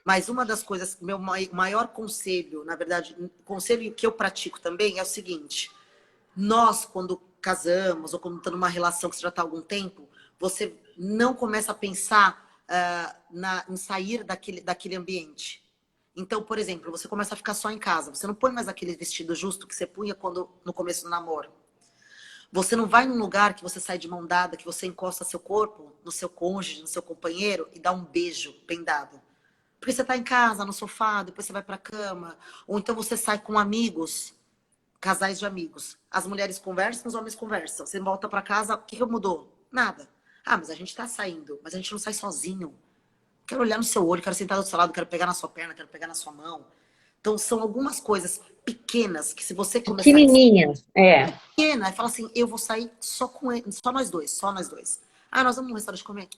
Speaker 2: Mas uma das coisas, meu maior conselho, na verdade, conselho que eu pratico também é o seguinte: nós, quando casamos ou quando está numa relação que você já está há algum tempo, você não começa a pensar em sair daquele ambiente. Então, por exemplo, você começa a ficar só em casa. Você não põe mais aquele vestido justo que você punha no começo do namoro. Você não vai num lugar que você sai de mão dada, que você encosta seu corpo no seu cônjuge, no seu companheiro e dá um beijo bem dado. Porque você está em casa, no sofá, depois você vai para a cama. Ou então você sai com amigos, casais de amigos. As mulheres conversam, os homens conversam. Você volta para casa, o que mudou? Nada. Ah, mas a gente tá saindo, mas a gente não sai sozinho. Quero olhar no seu olho, quero sentar do seu lado, quero pegar na sua perna, quero pegar na sua mão. Então, são algumas coisas pequenas que se você começar a
Speaker 1: Pequenininhas, é.
Speaker 2: pequena, e fala assim, eu vou sair só com ele, só nós dois, só nós dois. Ah, nós vamos num restaurante comer?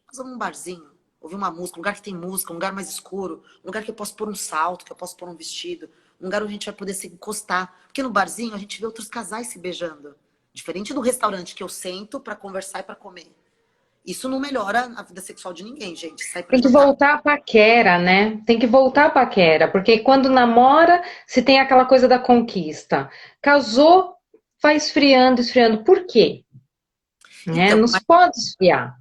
Speaker 2: Nós vamos num barzinho, ouvir uma música, um lugar que tem música, um lugar mais escuro, um lugar que eu posso pôr um salto, que eu posso pôr um vestido, um lugar onde a gente vai poder se encostar. Porque no barzinho a gente vê outros casais se beijando. Diferente do restaurante que eu sento pra conversar e pra comer. Isso não melhora a vida sexual de ninguém, gente. Sai pra
Speaker 1: Tem que
Speaker 2: jantar.
Speaker 1: voltar a paquera, né? Tem que voltar a paquera, porque quando namora, se tem aquela coisa da conquista. Casou, vai esfriando, esfriando. Por quê? Né?
Speaker 2: Então,
Speaker 1: Não se pode esfriar,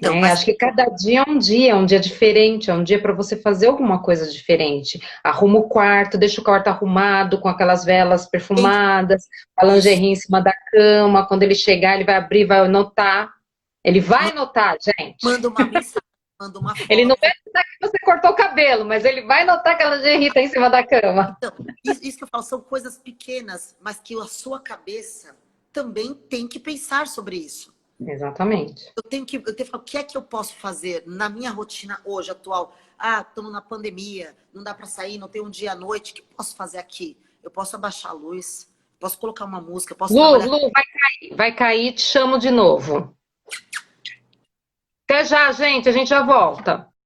Speaker 1: né?
Speaker 2: mas
Speaker 1: Acho que cada dia é um dia diferente, é um dia para você fazer alguma coisa diferente. Arruma o quarto, deixa o quarto arrumado, com aquelas velas perfumadas, a
Speaker 2: isso.
Speaker 1: lingerie em cima da cama. Quando ele chegar, ele vai abrir, vai notar. Ele vai notar, gente.
Speaker 2: Manda uma mensagem, manda uma
Speaker 1: Ele não
Speaker 2: foto.
Speaker 1: vai notar que você cortou o cabelo, mas ele vai notar que a lingerie está em cima da cama.
Speaker 2: Então, isso que eu falo são coisas pequenas, mas que a sua cabeça também tem que pensar sobre isso.
Speaker 1: Exatamente.
Speaker 2: Eu tenho que falar, o que é que eu posso fazer na minha rotina hoje, atual? Ah, estamos na pandemia, não dá para sair, não tem um dia à noite, o que eu posso fazer aqui? eu posso abaixar a luz, posso colocar uma música, posso
Speaker 1: Lu,
Speaker 2: trabalhar.
Speaker 1: Lu, vai cair, te chamo de novo. Até já, gente, a gente já volta.